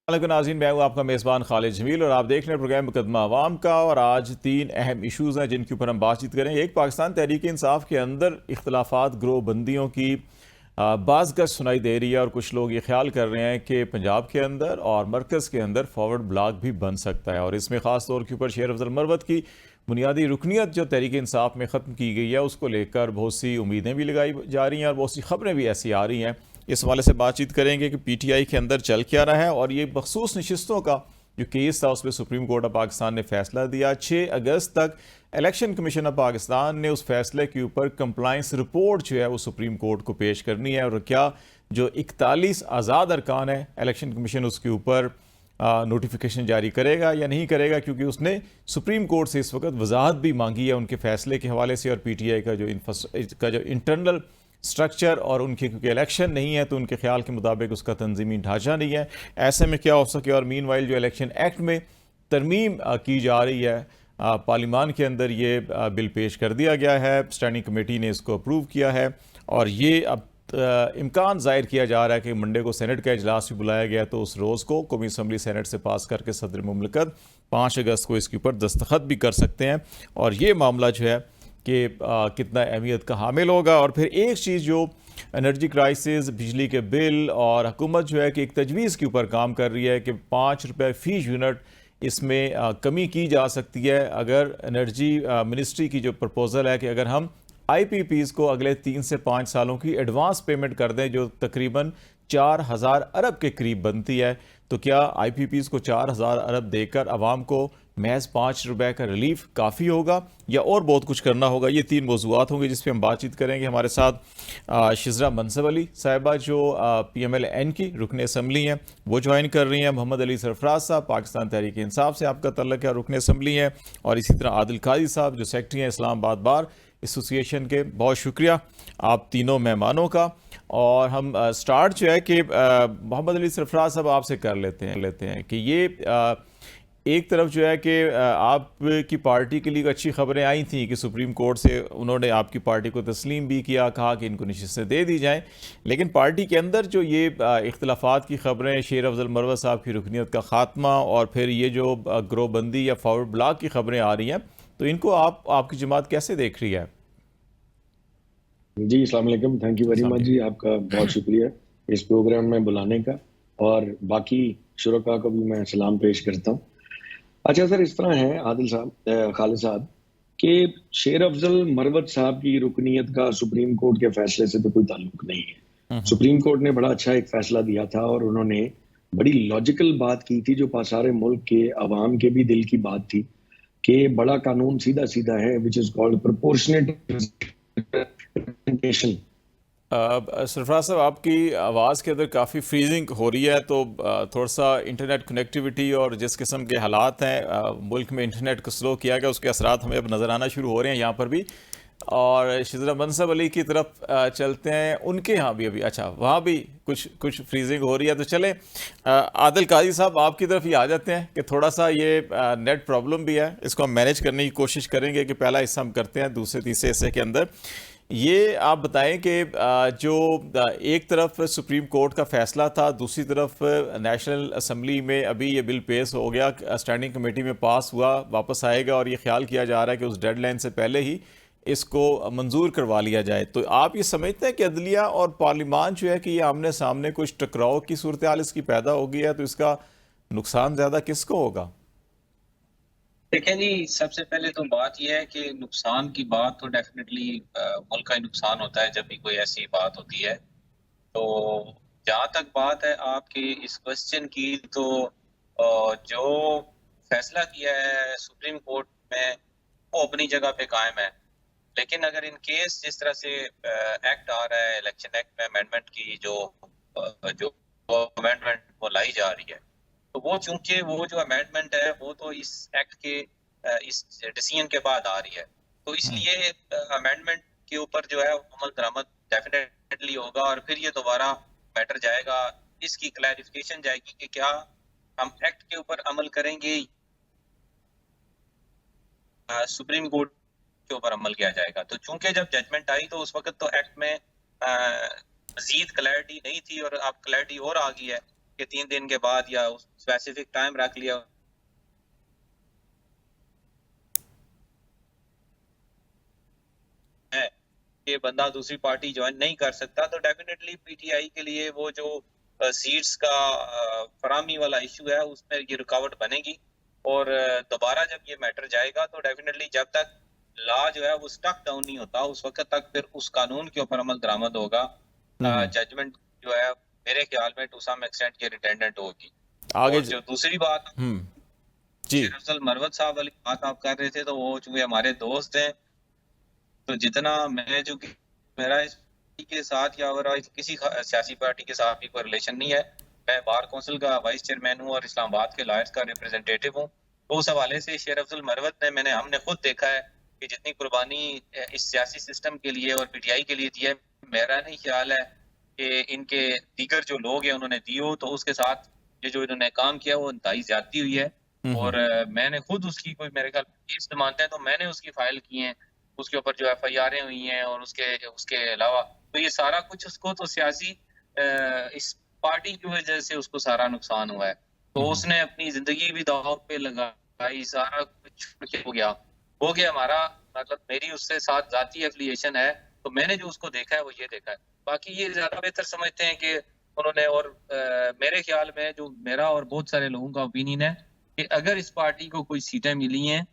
वालेकुम नाज़रीन, मैं हूं आपका मेज़बान खालिद जमील और आप देख रहे हैं प्रोग्राम मुकदमा अवाम का। और आज 3 अहम इशूज़ हैं जिनके ऊपर हम बातचीत करेंगे। एक, पाकिस्तान तहरीक इंसाफ के अंदर इख्तलाफात ग्रोह बंदियों की बाज़गश सुनाई दे रही है और कुछ लोग ये ख्याल कर रहे हैं कि पंजाब के अंदर और मरकज़ के अंदर फॉरवर्ड ब्लॉक भी बन सकता है। और इसमें ख़ास तौर के ऊपर शेर अफजल मरवत की बुनियादी रुकनीत जो तहरीक इंसाफ में ख़त्म की गई है उसको लेकर बहुत सी उम्मीदें भी लगाई जा रही हैं और बहुत सी खबरें भी ऐसी आ रही हैं। इस हवाले से बातचीत करेंगे कि PTI के अंदर चल क्या रहा है और ये बखसूस नशिस्तों का जो केस था उसमें सुप्रीम कोर्ट ऑफ पाकिस्तान ने फैसला दिया। 6 अगस्त तक इलेक्शन कमीशन ऑफ पाकिस्तान ने उस फैसले के ऊपर कंप्लाइंस रिपोर्ट जो है वो सुप्रीम कोर्ट को पेश करनी है। और क्या जो 41 आज़ाद अरकान है इलेक्शन कमीशन उसके ऊपर नोटिफिकेशन जारी करेगा या नहीं करेगा, क्योंकि उसने सुप्रीम कोर्ट से इस वक्त वजाहत भी मांगी है उनके फैसले के हवाले से। और PTI का जो इंटरनल स्ट्रक्चर और उनके क्योंकि इलेक्शन नहीं है तो उनके ख्याल के मुताबिक उसका तंजीमी ढांचा नहीं है, ऐसे में क्या हो सके। और मीनवाइल जो इलेक्शन एक्ट में तरमीम की जा रही है, पार्लियामान के अंदर ये बिल पेश कर दिया गया है, स्टैंडिंग कमेटी ने इसको अप्रूव किया है। और ये अब इम्कान ज़ाहिर किया जा रहा है कि मंडे को सेनेट का इजलास भी बुलाया गया, तो उस रोज़ को कौमी असम्बली सेनेट से पास करके सदर मुमलिकत 5 अगस्त को इसके ऊपर दस्तखत भी कर सकते हैं। और ये मामला जो है कि कितना अहमियत का हामिल होगा। और फिर एक चीज़ जो एनर्जी क्राइसिस, बिजली के बिल, और हुकूमत जो है कि एक तजवीज़ के ऊपर काम कर रही है कि 5 रुपये फ़ी यूनिट इसमें कमी की जा सकती है अगर एनर्जी मिनिस्ट्री की जो प्रपोज़ल है कि अगर हम IPPs को अगले 3 से 5 सालों की एडवांस पेमेंट कर दें जो तकरीबन 4,000 अरब के करीब बनती है, तो क्या IPPs को 4,000 अरब देकर आवाम को महज 5 रुपए का रिलीफ काफ़ी होगा या और बहुत कुछ करना होगा? ये 3 मौज़ूआत होंगे जिस पे हम बातचीत करेंगे। हमारे साथ शिजरा मनसब अली साहिबा जो PMLN की रुकन असम्बली हैं वो ज्वाइन कर रही हैं। मोहम्मद अली सरफराज साहब पाकिस्तान तहरीक इंसाफ से आपका तल्लक है, रुकन असम्बली हैं। और इसी तरह आदिल काजी साहब जो सेक्रेटरी हैं इस्लामाबाद बार एसोसिएशन के। बहुत शुक्रिया आप तीनों मेहमानों का। और हम स्टार्ट जो है कि मोहम्मद अली सरफराज साहब आपसे कर लेते हैं कि ये एक तरफ जो है कि आपकी पार्टी के लिए अच्छी खबरें आई थी कि सुप्रीम कोर्ट से उन्होंने आपकी पार्टी को तस्लीम भी किया, कहा कि इनको नशिस्तें दे दी जाएं। लेकिन पार्टी के अंदर जो ये इख्तलाफात की खबरें, शेर अफजल मरवत साहब की रुकनीत का ख़ात्मा और फिर ये जो ग्रोहबंदी या फॉरवर्ड ब्लॉक की खबरें आ रही हैं, तो इनको आपकी जमात कैसे देख रही है? जी, अस्सलाम वालेकुम। थैंक यू वेरी मच जी, आपका बहुत शुक्रिया इस प्रोग्राम में बुलाने का, और बाकी शुरका को भी मैं सलाम पेश करता हूँ। अच्छा सर, इस तरह है आदिल साहब, खालिद साहब, कि शेर अफजल मरवत साहब की रुकनीत का सुप्रीम कोर्ट के फैसले से तो कोई ताल्लुक नहीं है। सुप्रीम कोर्ट ने बड़ा अच्छा एक फैसला दिया था और उन्होंने बड़ी लॉजिकल बात की थी जो सारे मुल्क के अवाम के भी दिल की बात थी कि बड़ा कानून सीधा सीधा है, which is called proportionate representation. Sarfaraz साहब आपकी आवाज़ के अंदर काफ़ी फ्रीजिंग हो रही है, तो थोड़ा सा इंटरनेट कनेक्टिविटी और जिस किस्म के हालात हैं मुल्क में इंटरनेट को स्लो किया गया उसके असरात हमें अब नज़र आना शुरू हो रहे हैं यहाँ पर भी। और शिजरा मनसब अली की तरफ चलते हैं, उनके यहाँ भी अभी अच्छा वहाँ भी कुछ फ्रीजिंग हो रही है। तो चले आदिल काजी साहब आपकी तरफ ही आ जाते हैं कि थोड़ा सा ये नेट प्रॉब्लम भी है, इसको हम मैनेज करने की कोशिश करेंगे कि पहला हिस्सा हम करते हैं, दूसरे तीसरे हिस्से के अंदर ये आप बताएं कि जो एक तरफ सुप्रीम कोर्ट का फैसला था, दूसरी तरफ नेशनल असम्बली में अभी ये बिल पेश हो गया, स्टैंडिंग कमेटी में पास हुआ, वापस आएगा और ये ख्याल किया जा रहा है कि उस डेडलाइन से पहले ही इसको मंजूर करवा लिया जाए। तो आप ये समझते हैं कि अदलिया और पार्लियामान जो है कि ये आमने सामने कुछ टकराव की सूरत हाल इसकी पैदा हो गई है, तो इसका नुकसान ज़्यादा किसको होगा? देखें जी, सबसे पहले तो बात यह है कि नुकसान की बात तो डेफिनेटली मुल्क का ही नुकसान होता है जब भी कोई ऐसी बात होती है। तो जहाँ तक बात है आपकी इस क्वेश्चन की, तो जो फैसला किया है सुप्रीम कोर्ट में वो अपनी जगह पे कायम है। लेकिन अगर इन केस जिस तरह से एक्ट आ रहा है, इलेक्शन एक्ट में अमेंडमेंट की जो अमेंडमेंट वो लाई जा रही है, तो वो चूंकि वो जो अमेंडमेंट है वो तो इस एक्ट के इस डिसीजन के बाद आ रही है, तो इसलिए अमेंडमेंट के ऊपर जो है अमल दरामद डेफिनेटली होगा और फिर ये दोबारा मैटर जाएगा, इसकी क्लैरिफिकेशन जाएगी कि क्या हम एक्ट के ऊपर अमल करेंगे, सुप्रीम कोर्ट के ऊपर अमल किया जाएगा। तो चूंकि जब जजमेंट आई तो उस वक्त तो एक्ट में मजीद क्लैरिटी नहीं थी और अब क्लैरिटी और आ गई है। कि 3 दिन के बाद या स्पेसिफिक टाइम रख लिया है कि बंदा दूसरी पार्टी ज्वाइन नहीं कर सकता, तो डेफिनेटली पीटीआई के लिए वो जो सीट्स का फरामी वाला इशू है उसमें ये रुकावट बनेगी। और दोबारा जब ये मैटर जाएगा तो डेफिनेटली जब तक लॉ जो है वो स्टक डाउन नहीं होता उस वक्त तक फिर उस कानून के ऊपर अमल दरामद होगा। जजमेंट जो है मेरे ख्याल में टू सम एक्सटेंट ये रिटेंडेंट होगी। आगे और जो दूसरी बात जी अफजल मरवत साहब वाली बात आप कर रहे थे, तो वो चूंकि हमारे दोस्त हैं, तो जितना मैं जो मेरा इस के साथ या और किसी सियासी पार्टी के साथ भी कोई रिलेशन नहीं है, मैं बार काउंसिल का वाइस चेयरमैन हूँ और इस्लामाबाद के लॉयर्स का रिप्रेजेंटेटिव हूँ। तो उस हवाले से शेर अफजल मरवत ने हमने खुद देखा है कि जितनी कुर्बानी इस सियासी सिस्टम के लिए और पीटीआई के लिए दी है, मेरा नहीं ख्याल है कि इनके दीगर जो लोग हैं उन्होंने दी हो, तो उसके साथ ये जो इन्होंने काम किया वो इंतहाई ज्यादती हुई है। और मैंने खुद उसकी कोई मेरे ख्याल केस मानते हैं तो मैंने उसकी फाइल की है, उसके ऊपर जो FIR हुई हैं और उसके अलावा तो ये सारा कुछ उसको तो सियासी इस पार्टी की वजह से उसको सारा नुकसान हुआ है। तो उसने अपनी जिंदगी भी दांव पे लगाई, सारा कुछ हो गया हमारा, मतलब मेरी उससे साथ जाती एफिलिएशन है, तो मैंने जो उसको देखा है वो ये देखा है। बाकी ये ज्यादा बेहतर समझते हैं कि उन्होंने, और मेरे ख्याल में जो मेरा और बहुत सारे लोगों का ओपिनियन है कि अगर इस पार्टी को कोई सीटें मिली हैं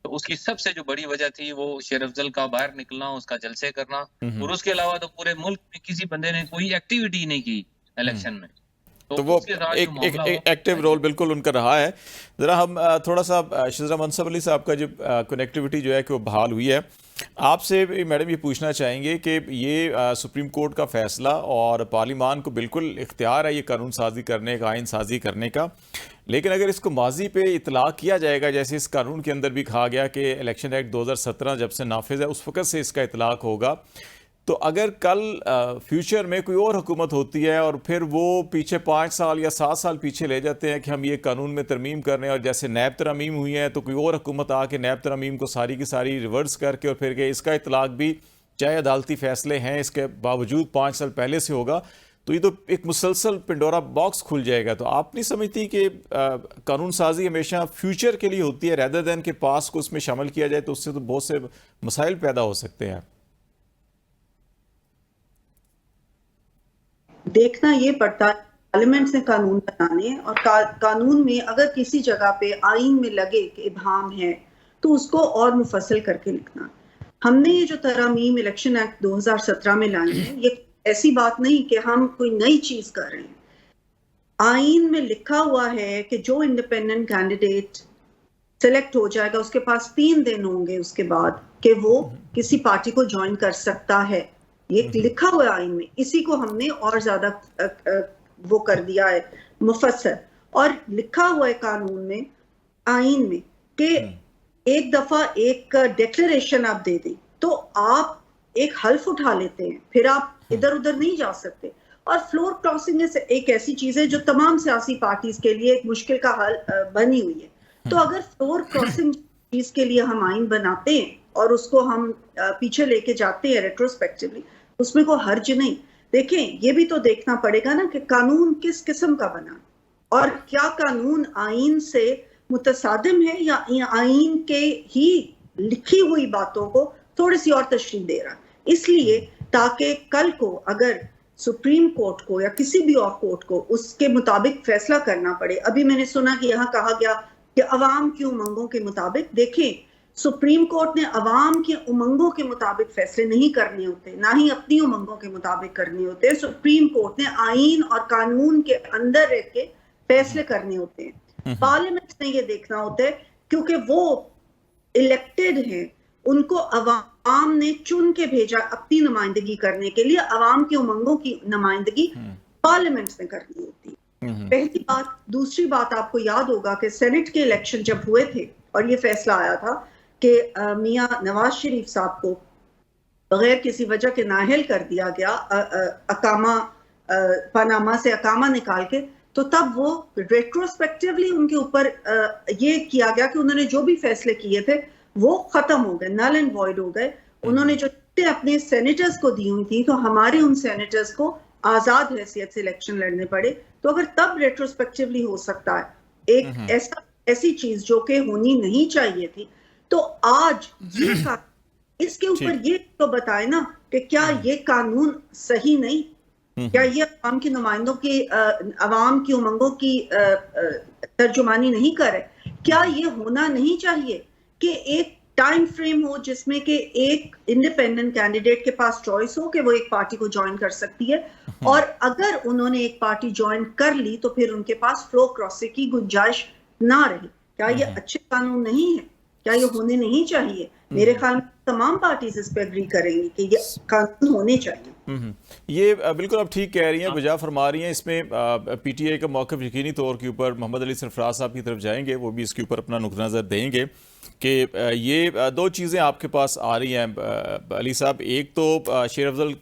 तो उसकी सबसे जो बड़ी वजह थी वो शेर अफजल का बाहर निकलना, उसका जलसे करना, और उसके अलावा तो पूरे मुल्क में किसी बंदे ने कोई एक्टिविटी नहीं की इलेक्शन में। तो वो एक एक्टिव रोल बिल्कुल उनका रहा है। ज़रा हम थोड़ा सा शिजरा मनसब अली साहब का जो कनेक्टिविटी जो है कि वो बहाल हुई है, आपसे मैडम ये पूछना चाहेंगे कि ये सुप्रीम कोर्ट का फैसला और पार्लिमान को बिल्कुल इख्तियार है ये कानून साजी करने का, आइन साजी करने का, लेकिन अगर इसको माजी पे इतलाक़ किया जाएगा, जैसे इस कानून के अंदर भी कहा गया कि इलेक्शन एक्ट 2017 जब से नाफिज है उस वक़्त से इसका इतलाक़ होगा, तो अगर कल फ्यूचर में कोई और हुकूमत होती है और फिर वो पीछे 5 साल या 7 साल पीछे ले जाते हैं कि हम ये कानून में तरमीम कर रहे हैं, और जैसे नैब तरमीम हुई है तो कोई और हुकूमत आके नैब तरमीम को सारी की सारी रिवर्स करके और फिर के इसका इतलाक़ भी चाहे अदालती फ़ैसले हैं इसके बावजूद 5 साल पहले से होगा, तो ये तो एक मुसलसल पिंडोरा बॉक्स खुल जाएगा। तो आप नहीं समझती कि कानून साजी हमेशा फ्यूचर के लिए होती है रैदर दैन के पास को उसमें शामिल किया जाए, तो उससे तो बहुत से मसाइल पैदा हो सकते हैं। देखना ये पड़ता है पार्लियामेंट से कानून बनाने, और कानून में अगर किसी जगह पे आइन में लगे कि इबहम है तो उसको और मुफस्सल करके लिखना। हमने ये जो तरमीम इलेक्शन एक्ट 2017 में लाई है, ये ऐसी बात नहीं कि हम कोई नई चीज कर रहे हैं। आइन में लिखा हुआ है कि जो इंडिपेंडेंट कैंडिडेट सिलेक्ट हो जाएगा उसके पास 3 दिन होंगे उसके बाद कि वो किसी पार्टी को ज्वाइन कर सकता है। ये लिखा हुआ है आइन में, इसी को हमने और ज्यादा वो कर दिया है मुफस्सल, और लिखा हुआ है कानून में, आइन में, कि एक दफा एक डिक्लेरेशन आप दे दें तो आप एक हल्फ उठा लेते हैं, फिर आप इधर उधर नहीं जा सकते। और फ्लोर क्रॉसिंग एक ऐसी चीज है जो तमाम सियासी पार्टीज के लिए एक मुश्किल का हल बनी हुई है। तो अगर फ्लोर क्रॉसिंग चीज के लिए हम आइन बनाते हैं और उसको हम पीछे लेके जाते हैं रेट्रोस्पेक्टिवली, उसमें कोई हर्ज नहीं। देखें, ये भी तो देखना पड़ेगा ना कि कानून किस किस्म का बना, और क्या कानून आइन से मुतसादिम है या आइन के ही लिखी हुई बातों को थोड़ी सी और तशरीह दे रहा। इसलिए ताकि कल को अगर सुप्रीम कोर्ट को या किसी भी और कोर्ट को उसके मुताबिक फैसला करना पड़े। अभी मैंने सुना कि यहाँ कहा गया कि अवाम की उमंगों के मुताबिक, देखें सुप्रीम कोर्ट ने अवाम के उमंगों के मुताबिक फैसले नहीं करने होते, ना ही अपनी उमंगों के मुताबिक करने होते हैं। सुप्रीम कोर्ट ने आइन और कानून के अंदर रह के फैसले करने होते हैं। पार्लियामेंट ने ये देखना होता है क्योंकि वो इलेक्टेड हैं, उनको अवाम ने चुन के भेजा अपनी नुमाइंदगी करने के लिए। अवाम की उमंगों की नुमाइंदगी पार्लियामेंट ने करनी होती है, पहली बात। दूसरी बात, आपको याद होगा कि सेनेट के इलेक्शन जब हुए थे और ये फैसला आया था कि मियां नवाज शरीफ साहब को बगैर किसी वजह के नाअहल कर दिया गया, अकामा पनामा से अकामा निकाल के, तो तब वो रेट्रोस्पेक्टिवली उनके ऊपर ये किया गया कि उन्होंने जो भी फैसले किए थे वो खत्म हो गए, नल एंड वॉइड हो गए। उन्होंने जो अपने सेनेटर्स को दी हुई थी, तो हमारे उन सेनेटर्स को आजाद हैसियत से इलेक्शन लड़ने पड़े, तो अगर तब रेट्रोस्पेक्टिवली हो सकता है एक ऐसी चीज जो कि होनी नहीं चाहिए थी, तो आज ये इसके ऊपर ये तो बताए ना कि क्या ये कानून सही नहीं, क्या ये अवाम के नुमाइंदों की अवाम की उमंगों की तर्जुमानी नहीं करे? क्या ये होना नहीं चाहिए कि एक टाइम फ्रेम हो जिसमें कि एक इंडिपेंडेंट कैंडिडेट के पास चॉइस हो कि वो एक पार्टी को ज्वाइन कर सकती है, और अगर उन्होंने एक पार्टी ज्वाइन कर ली तो फिर उनके पास फ्लो क्रॉसिंग की गुंजाइश ना रही? क्या ये अच्छे कानून नहीं है? क्या ये होने नहीं चाहिए? मेरे ख्याल में तमाम पार्टीज इस पे एग्री करेंगी कि ये कानून होने चाहिए। ये बिल्कुल आप ठीक कह रही हैं, वजह फरमा रही हैं। इसमें पीटीआई का मौक़िफ़ यकीनी तौर के ऊपर मोहम्मद अली सरफराज साहब की तरफ जाएंगे, वो भी इसके ऊपर अपना नुक्ता नज़र देंगे कि ये दो चीज़ें आपके पास आ रही हैं अली साहब। एक तो शेर अफजल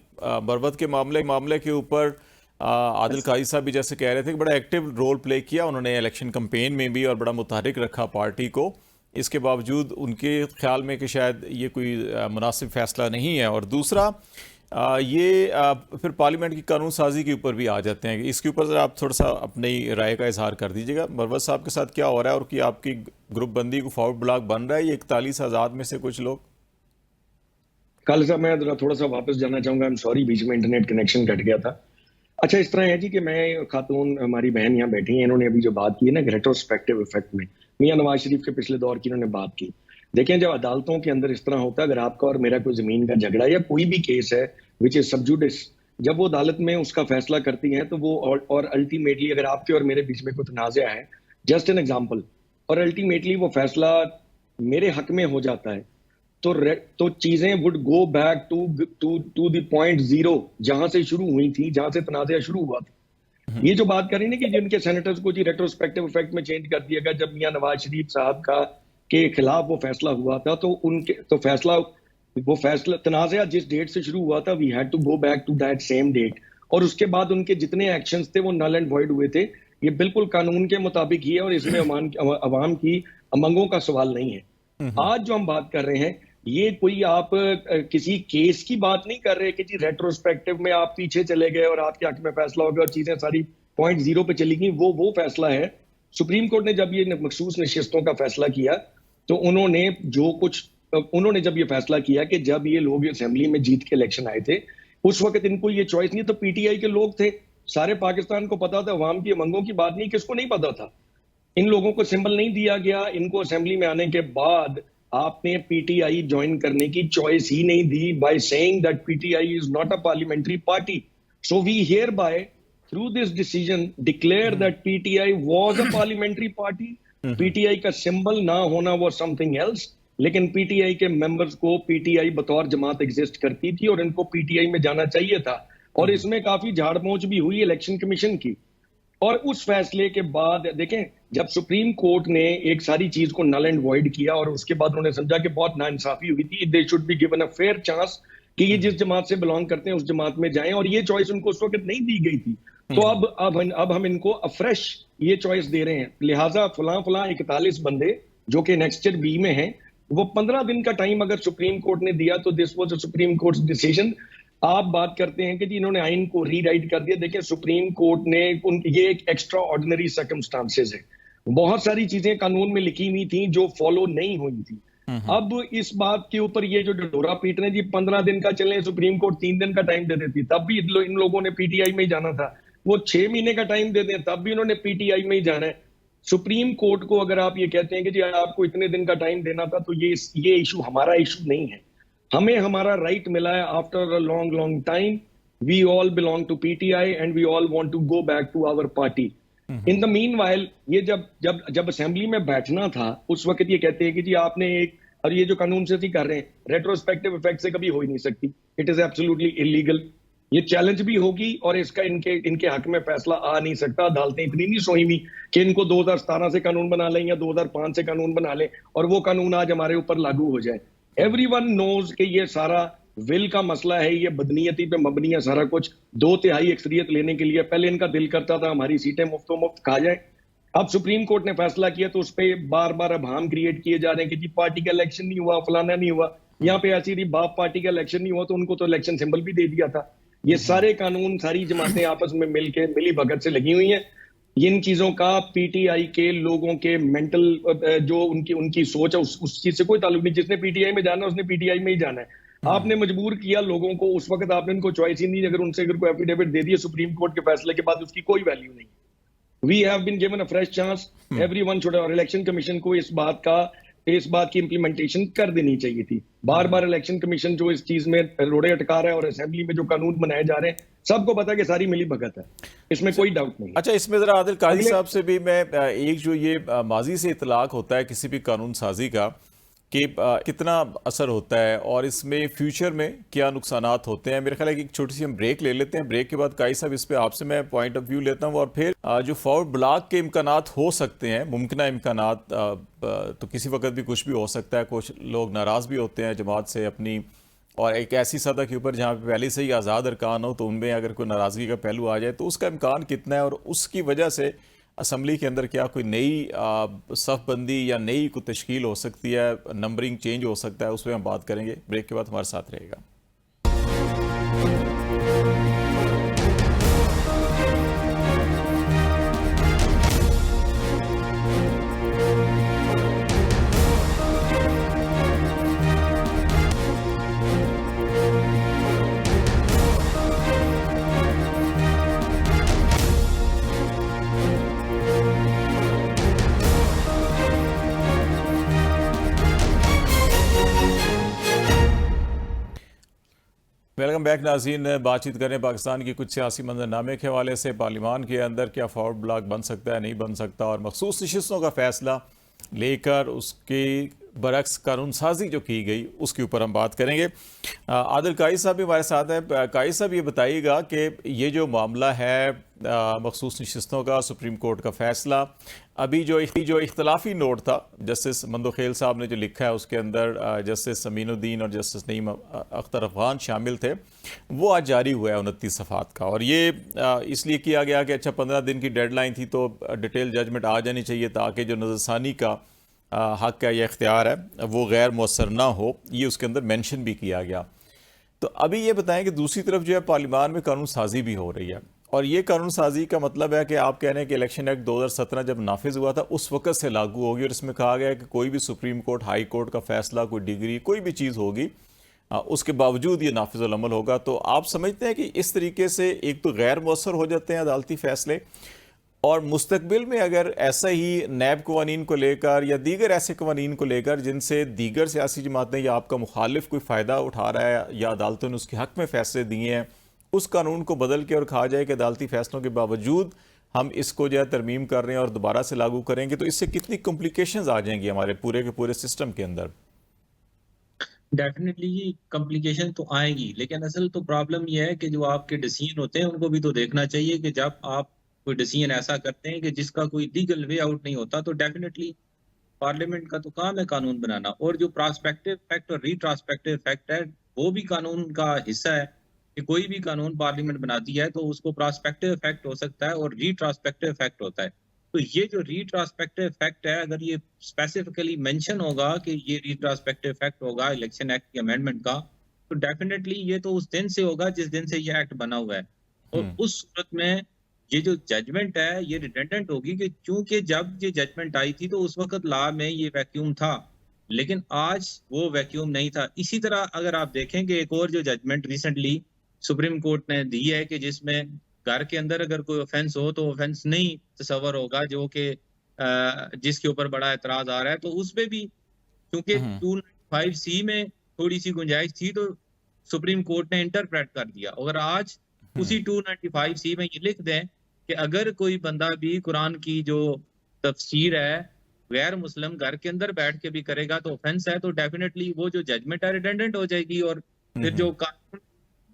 बरवत के मामले के ऊपर आदिल काजी साहब भी जैसे कह रहे थे कि बड़ा एक्टिव रोल प्ले किया उन्होंने इलेक्शन कैंपेन में भी, और बड़ा मुतहरिक रखा पार्टी को। इसके बावजूद उनके ख्याल में कि शायद ये कोई मुनासिब फ़ैसला नहीं है। और दूसरा ये फिर पार्लियामेंट की कानून साजी के ऊपर भी आ जाते हैं। इसके ऊपर ज़रा आप थोड़ा सा अपनी राय का इजहार कर दीजिएगा। बरवत साहब के साथ क्या हो रहा है, और कि आपकी ग्रुप बंदी को फॉरवर्ड ब्लॉक बन रहा है ये 41 आज़ाद में से कुछ लोग? कल साहब मैं थोड़ा सा वापस जाना चाहूंगा, आई एम सॉरी, बीच में इंटरनेट कनेक्शन कट गया था। अच्छा, इस तरह है जी कि मैं खातून हमारी बहन यहाँ बैठी हैं, इन्होंने अभी जो बात की है ना रेट्रोस्पेक्टिव इफेक्ट में, मियां नवाज शरीफ के पिछले दौर की इन्होंने बात की। देखें, जब अदालतों के अंदर इस तरह होता है, अगर आपका और मेरा कोई जमीन का झगड़ा या कोई भी केस है विच इज सब जुडिस, जब वो अदालत में उसका फैसला करती हैं तो वो और अल्टीमेटली अगर आपके और मेरे बीच में कोई तनाज़ा है, जस्ट एन एग्जाम्पल, और अल्टीमेटली वो फैसला मेरे हक में हो जाता है, तो चीजें would go back to the point zero, जहां से शुरू हुई थी, जहां से तनाज़ा शुरू हुआ था। ये जो बात करें ना कि जिनके सेनेटर्स को जी रेट्रोस्पेक्टिव इफेक्ट में चेंज कर दिया गया, जब मियां नवाज शरीफ साहब का के खिलाफ वो फैसला हुआ था, तो उनके वो फैसला तनाज़ा जिस डेट से शुरू हुआ था, we had to go back to that same date, और उसके बाद उनके जितने एक्शंस थे वो नल एंड वॉइड हुए थे। ये बिल्कुल कानून के मुताबिक ही है, और इसमें अवाम की अमंगों का सवाल नहीं है। आज जो हम बात कर रहे हैं, ये कोई आप किसी केस की बात नहीं कर रहे कि जी रेट्रोस्पेक्टिव में आप पीछे चले गए और आपके हक में फैसला हो गया और चीजें सारी पॉइंट जीरो पे चली गई। वो फैसला है, सुप्रीम कोर्ट ने जब ये मखसूस नशिस्तों का फैसला किया, तो उन्होंने जब ये फैसला किया कि जब ये लोग असेंबली में जीत के इलेक्शन आए थे, उस वक्त इनको ये चॉइस नहीं, तो पीटीआई के लोग थे, सारे पाकिस्तान को पता था, अवाम की अमंगों की बात नहीं, किसको नहीं पता था। इन लोगों को सिंबल नहीं दिया गया, इनको असेंबली में आने के बाद आपने पीटीआई ज्वाइन करने की चॉइस ही नहीं दी, by saying that PTI is not a parliamentary party. So we hereby through this decision declare that PTI was a parliamentary party. PTI का सिंबल ना होना वो समथिंग एल्स, लेकिन पीटीआई के मेंबर्स को पीटीआई बतौर जमात एग्जिस्ट करती थी और इनको पीटीआई में जाना चाहिए था। और इसमें काफी झाड़पोंछ भी हुई इलेक्शन कमीशन की। और उस फैसले के बाद देखें, जब सुप्रीम कोर्ट ने एक सारी चीज को नल एंड वॉइड किया और उसके बाद उन्होंने समझा कि बहुत नाइंसाफी हुई थी, they should be given a fair chance कि ये जिस जमात से बिलोंग करते हैं उस जमात में जाएं, और ये चॉइस उनको उस वक्त नहीं दी गई थी। तो अब हम इनको अफ्रेश ये चॉइस दे रहे हैं। लिहाजा फलां 41 बंदे जो कि नेक्स्ट ईयर बी में हैं, वो 15 दिन का टाइम अगर सुप्रीम कोर्ट ने दिया तो this was a supreme court decision. आप बात करते हैं कि जी इन्होंने आइन को रीराइट कर दिया। देखिए, सुप्रीम कोर्ट ने ये एक एक्स्ट्रा ऑर्डिनरी सर्कमस्टांसेस है, बहुत सारी चीजें कानून में लिखी हुई थी जो फॉलो नहीं हुई थी। अब इस बात के ऊपर ये जो डोरा पीट रहे हैं जी, 15 दिन का चले, सुप्रीम कोर्ट 3 दिन का टाइम दे देती, तब भी इन लोगों ने पीटीआई में ही जाना था। वो 6 महीने का टाइम दे दें, तब भी उन्होंने पीटीआई में ही जाना है। सुप्रीम कोर्ट को अगर आप ये कहते हैं कि जी आपको इतने दिन का टाइम देना था, तो ये इशू हमारा इशू नहीं है। हमें हमारा राइट मिला है after a long time. We all belong to PTI and we all want to go back to our party. In the meanwhile ये जब असेंबली में बैठना था, उस वक्त ये कहते हैं कि जी आपने एक, और ये जो कानून से कर रहे हैं, रेट्रोस्पेक्टिव इफेक्ट से कभी हो ही नहीं सकती, इट इज एब्सोल्युटली इलीगल। ये चैलेंज भी होगी और इसका इनके हक में फैसला आ नहीं सकता। अदालतें इतनी नहीं सोई हुई कि इनको 2017 से कानून बना लें या 2005 से कानून बना लें और वो कानून आज हमारे ऊपर लागू हो जाए। एवरीवन नोज कि ये सारा विल का मसला है, ये बदनीयती पे मबनी है सारा कुछ। 2/3 अक्सरियत लेने के लिए पहले इनका दिल करता था हमारी सीटें मुफ्त खा जाए। अब सुप्रीम कोर्ट ने फैसला किया तो उस पर बार बार अभाम क्रिएट किए जा रहे हैं कि जी पार्टी का इलेक्शन नहीं हुआ, फलाना नहीं हुआ। यहाँ पे ऐसी थी, बाप पार्टी का इलेक्शन नहीं हुआ तो उनको तो इलेक्शन सिंबल भी दे दिया था। ये सारे कानून, सारी जमातें आपस में मिली भगत से लगी हुई हैं। इन चीजों का पीटीआई के लोगों के मेंटल जो उनकी सोच है उस चीज से कोई ताल्लुक नहीं। जिसने पीटीआई में जाना है उसने पीटीआई में ही जाना है। आपने मजबूर किया लोगों को, उस वक्त आपने उनको चॉइस ही नहीं। अगर कोई एफिडेविट दे दिया सुप्रीम कोर्ट के फैसले के बाद, उसकी कोई वैल्यू नहीं। We have been given a fresh chance, everyone should. और इलेक्शन कमीशन को इस बात की इंप्लीमेंटेशन कर देनी चाहिए थी। बार बार इलेक्शन कमीशन जो इस चीज में रोड़े अटका रहा है और असेंबली में जो कानून बनाए जा रहे हैं, सबको पता है कि सारी मिली भगत है, इसमें कोई डाउट नहीं। अच्छा, इसमें जरा आदिल काजी साहब से भी मैं एक जो ये माजी से इतलाक होता है किसी भी कानून साजी का कि कितना असर होता है और इसमें फ्यूचर में क्या नुकसानात होते हैं, मेरे ख्याल है कि एक छोटी सी हम ब्रेक ले लेते हैं। ब्रेक के बाद काई साहब इस पे आपसे मैं पॉइंट ऑफ व्यू लेता हूँ और फिर जो फॉरवर्ड ब्लॉक के इम्कानात हो सकते हैं, मुमकिन इम्कानात, तो किसी वक्त भी कुछ भी हो सकता है। कुछ लोग नाराज़ भी होते हैं जमात से अपनी, और एक ऐसी सतह के ऊपर जहाँ पे पहले से ही आज़ाद अरकान हो तो उनमें अगर कोई नाराज़गी का पहलू आ जाए तो उसका इम्कान कितना है, और उसकी वजह से असम्बली के अंदर क्या कोई नई सफ़बंदी या नई कोई तश्कील हो सकती है, नंबरिंग चेंज हो सकता है, उस पर हम बात करेंगे। ब्रेक के बाद हमारे साथ रहेगा। वेलकम बैक नाज़रीन। बातचीत करें पाकिस्तान की कुछ सियासी मंजरनामे के हवाले से। पार्लियामान के अंदर क्या फॉरवर्ड ब्लॉक बन सकता है, नहीं बन सकता, और मखसूस नशिस्तों का फैसला लेकर उसके बरक्स कानून साजी जो की गई उसके ऊपर हम बात करेंगे। आदिल काई साहब भी हमारे साथ हैं। काई साहब ये बताइएगा कि ये जो मामला है मखसूस नशिस्तों का, सुप्रीम कोर्ट का फैसला, अभी जो इख्तलाफी नोट था जस्टिस मंदोखेल साहब ने जो लिखा है उसके अंदर जस्टिस अमीनुद्दीन और जस्टिस नईम अख्तर अफगान शामिल थे, वो आज जारी हुआ है 29 सफ़ात का। और ये इसलिए किया गया कि अच्छा 15 दिन की डेडलाइन थी तो डिटेल जजमेंट आ जानी चाहिए ताकि जो नज़रसानी का हक़ है या इख्तियार है वो गैर मुअस्सर ना हो, ये उसके अंदर मेंशन भी किया गया। तो अभी ये बताएं कि दूसरी तरफ जो है पार्लियामान में कानून साजी भी हो रही है, और ये कानून साजी का मतलब है कि आप कह रहे हैं कि इलेक्शन एक्ट 2017 जब नाफिज हुआ था उस वक्त से लागू होगी, और इसमें कहा गया है कि कोई भी सुप्रीम कोर्ट, हाई कोर्ट का फैसला, कोई डिग्री, कोई भी चीज़ होगी उसके बावजूद ये नाफिजुल अमल होगा। तो आप समझते हैं कि इस तरीके से एक तो गैर मुअस्सर हो जाते हैं अदालती फैसले, और मुस्तकबिल में अगर ऐसा ही नैब कवानीन को लेकर या दीगर ऐसे कवानीन को लेकर जिनसे दीगर सियासी जमातें या आपका मुखालिफ कोई फ़ायदा उठा रहा है या अदालतों ने उसके हक़ में फ़ैसले दिए हैं, उस कानून को बदल के और कहा जाए कि अदालती फैसलों के बावजूद हम इसको जो है तरमीम कर रहे हैं और दोबारा से लागू करेंगे, तो इससे कितनी कॉम्प्लिकेशंस आ जाएंगी हमारे पूरे के पूरे सिस्टम के अंदर? डेफिनेटली ये कॉम्प्लिकेशन तो आएगी, लेकिन असल तो प्रॉब्लम ये है कि जो आपके डिसीजन होते हैं उनको भी तो देखना चाहिए कि जब आप कोई डिसीजन ऐसा करते हैं कि जिसका कोई लीगल वे आउट नहीं होता, तो डेफिनेटली पार्लियामेंट का तो काम है कानून बनाना। और जो प्रॉस्पेक्टिव फैक्ट और रिट्रोस्पेक्टिव फैक्ट है वो भी कानून का हिस्सा है कि कोई भी कानून पार्लियामेंट बनाती है तो उसको प्रॉस्पेक्टिव फैक्ट हो सकता है और रिट्रोस्पेक्टिव फैक्ट होता है। तो ये जो रिट्रोस्पेक्टिव फैक्ट है, अगर ये स्पेसिफिकली मेंशन होगा कि ये रिट्रोस्पेक्टिव फैक्ट होगा इलेक्शन एक्ट के अमेंडमेंट का, तो डेफिनेटली ये तो उस दिन से होगा जिस दिन से ये एक्ट बना हुआ है। और उस सूरत में ये जो जजमेंट है ये रिडेंडेंट होगी कि क्योंकि जब ये जजमेंट आई थी तो उस वक्त लॉ में ये वैक्यूम था, लेकिन आज वो वैक्यूम नहीं था। इसी तरह अगर आप देखेंगे एक और जो जजमेंट रिसेंटली सुप्रीम कोर्ट ने दी है कि जिसमें घर के अंदर अगर कोई ऑफेंस हो तो ऑफेंस नहीं तस्वर होगा, जो कि जिसके ऊपर बड़ा एतराज आ रहा है, तो उसमें भी क्योंकि 295C में थोड़ी सी गुंजाइश थी तो सुप्रीम कोर्ट ने इंटरप्रेट कर दिया। अगर आज उसी 295C में ये लिख दें कि अगर कोई बंदा भी कुरान की जो तफसीर है गैर मुस्लिम घर के अंदर बैठ के भी करेगा तो ऑफेंस है, तो डेफिनेटली वो जो जजमेंट है रिडेंडेंट हो जाएगी और फिर जो कानून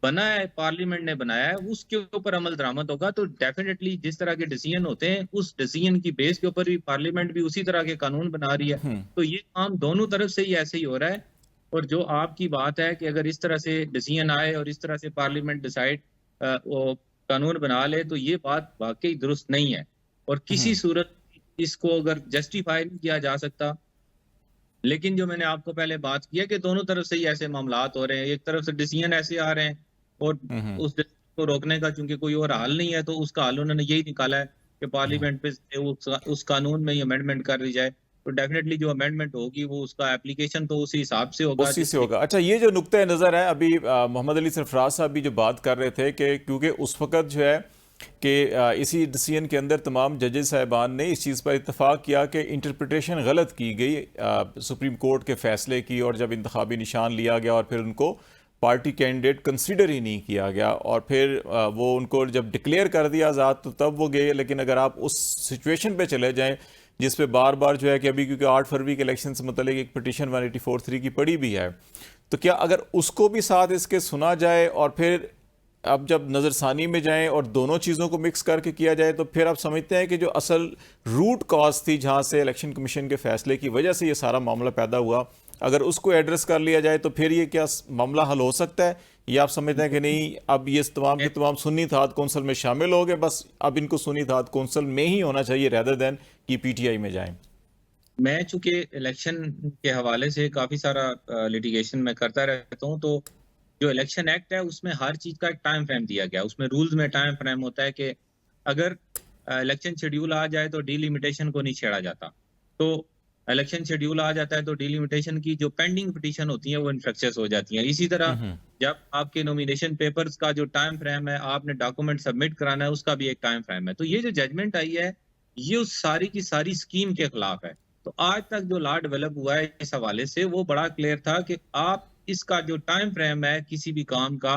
बना है पार्लियामेंट ने बनाया है उसके ऊपर अमल दरामद होगा। तो डेफिनेटली जिस तरह के डिसीजन होते हैं उस डिसीजन की बेस के ऊपर भी पार्लियामेंट भी उसी तरह के कानून बना रही है। तो ये काम दोनों तरफ से ही ऐसे ही हो रहा है। और जो आपकी बात है कि अगर इस तरह से डिसीजन आए और इस तरह से पार्लियामेंट डिसाइड कानून बना ले तो ये बात वाकई दुरुस्त नहीं है, और किसी सूरत इसको अगर जस्टिफाई नहीं किया जा सकता। लेकिन जो मैंने आपको पहले बात किया कि दोनों तरफ से ही ऐसे मामलात हो रहे हैं, एक तरफ से डिसीजन ऐसे आ रहे हैं और उस को रोकने का चूंकि कोई और हल नहीं है, तो उसका हल उन्होंने यही निकाला है कि पार्लियामेंट पे उस कानून में अमेंडमेंट कर दी जाए। तो डेफिनेटली जो अमेंडमेंट होगी वो उसका एप्लीकेशन तो उसी हिसाब से होगा, उसी से होगा। अच्छा, ये जो नुक्ता नज़र है, अभी मोहम्मद अली सरफराज साहब भी जो बात कर रहे थे कि क्योंकि उस वक्त जो है कि इसी डिसीजन के अंदर तमाम जजेस साहिबान ने इस चीज़ पर इत्तफाक किया कि इंटरप्रिटेशन गलत की गई सुप्रीम कोर्ट के फैसले की, और जब इंतखाबी निशान लिया गया और फिर उनको पार्टी कैंडिडेट कंसीडर ही नहीं किया गया, और फिर वो उनको जब डिक्लेयर कर दिया आज़ाद तो तब वो गए। लेकिन अगर आप उस सिचुएशन पे चले जाएं जिस पे बार बार जो है कि अभी क्योंकि 8 फरवरी के इलेक्शन से मतलब एक पिटीशन 184(3) की पड़ी भी है, तो क्या अगर उसको भी साथ इसके सुना जाए और फिर अब जब नज़रसानी में जाएं और दोनों चीज़ों को मिक्स करके किया जाए, तो फिर आप समझते हैं कि जो असल रूट कॉज थी जहां से इलेक्शन कमीशन के फैसले की वजह से ये सारा मामला पैदा हुआ, अगर उसको एड्रेस कर लिया जाए तो फिर ये क्या मामला हल हो सकता है, या आप समझते हैं कि नहीं अब ये तमाम के तमाम सुन्नी इत्तेहाद कौंसिल में शामिल हो गए, बस अब इनको सुन्नी इत्तेहाद कौंसिल में ही होना चाहिए रेदर देन कि पीटीआई में जाएं? मैं चूंकि इलेक्शन के हवाले से काफी सारा लिटिगेशन में करता रहता हूँ, तो जो इलेक्शन एक्ट है उसमें हर चीज का एक टाइम फ्रेम दिया गया। उसमें रूल्स में टाइम फ्रेम होता है कि अगर इलेक्शन शेड्यूल आ जाए तो डिलिमिटेशन को नहीं छेड़ा जाता। तो इलेक्शन शेड्यूल आ जाता है तो डिलिमिटेशन की जो पेंडिंग पिटीशन होती है वो इन्फ्रक्चस हो जाती है। इसी तरह जब आपके नॉमिनेशन पेपर्स का जो टाइम फ्रेम है, आपने डॉक्यूमेंट सबमिट कराना है, उसका भी एक टाइम फ्रेम है। तो ये जो जजमेंट आई है ये उस सारी की सारी स्कीम के खिलाफ है। तो आज तक जो लॉ डेवलप हुआ है इस हवाले से वो बड़ा क्लियर था कि आप इसका जो टाइम फ्रेम है किसी भी काम का,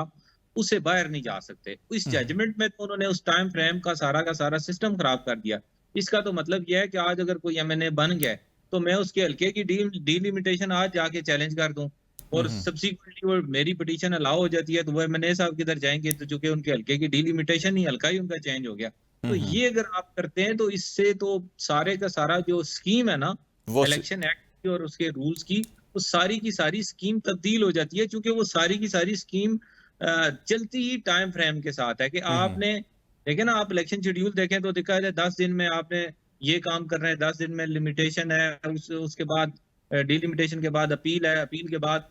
उसे बाहर नहीं जा सकते। इस जजमेंट में तो उन्होंने उस टाइम फ्रेम का सारा सिस्टम खराब कर दिया। इसका तो मतलब यह है कि आज अगर कोई एमएनए बन गया तो मैं उसके हल्के की डिलिमिटेशन आज जाके चैलेंज कर दूं और सब्सिक्वेंटली वो मेरी पिटीशन अलाउ हो जाती है, तो वो एमएनए साहब किधर जाएंगे? तो चूंकि उनके हल्के की डिलिमिटेशन ही हल्का ही उनका चेंज हो गया। तो ये अगर आप करते हैं तो इससे तो सारे का सारा जो स्कीम है ना इलेक्शन एक्ट की और उसके रूल्स की, वो सारी की सारी स्कीम तब्दील हो जाती है, क्योंकि वो सारी की सारी स्कीम चलती ही टाइम फ्रेम के साथ है कि आपने देखे ना, आप इलेक्शन शेड्यूल देखें तो दिखा है 10 दिन में आपने ये काम कर रहे हैं, 10 दिन में लिमिटेशन है, उसके बाद डिलिमिटेशन के बाद अपील है, अपील के बाद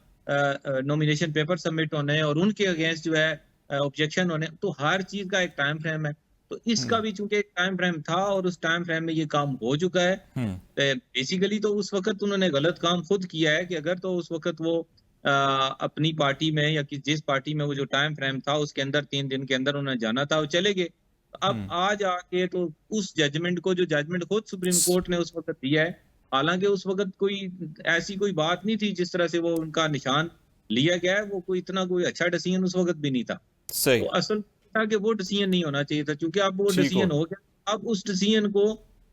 नॉमिनेशन पेपर सबमिट होने हैं और उनके अगेंस्ट जो है ऑब्जेक्शन होने। तो हर चीज का एक टाइम फ्रेम है। तो इसका भी चूंकि एक टाइम फ्रेम था और उस टाइम फ्रेम में ये काम हो चुका है। बेसिकली तो उस वक्त उन्होंने गलत काम खुद किया है कि अगर तो उस वक्त वो अपनी पार्टी में या जिस पार्टी में वो जो टाइम फ्रेम था उसके अंदर 3 दिन के अंदर उन्होंने जाना था, वो चले गए। अब आज आके तो उस जजमेंट को, जो जजमेंट खुद सुप्रीम कोर्ट ने उस वक्त दिया है, हालांकि उस वक्त कोई ऐसी कोई बात नहीं थी जिस तरह से वो उनका निशान लिया गया है, वो कोई इतना कोई अच्छा डिसीजन उस वक्त भी नहीं था। सही। तो असल था कि वो डिसीजन नहीं होना चाहिए था, क्योंकि अब वो डिसीजन हो गया। अब उस डिसीजन को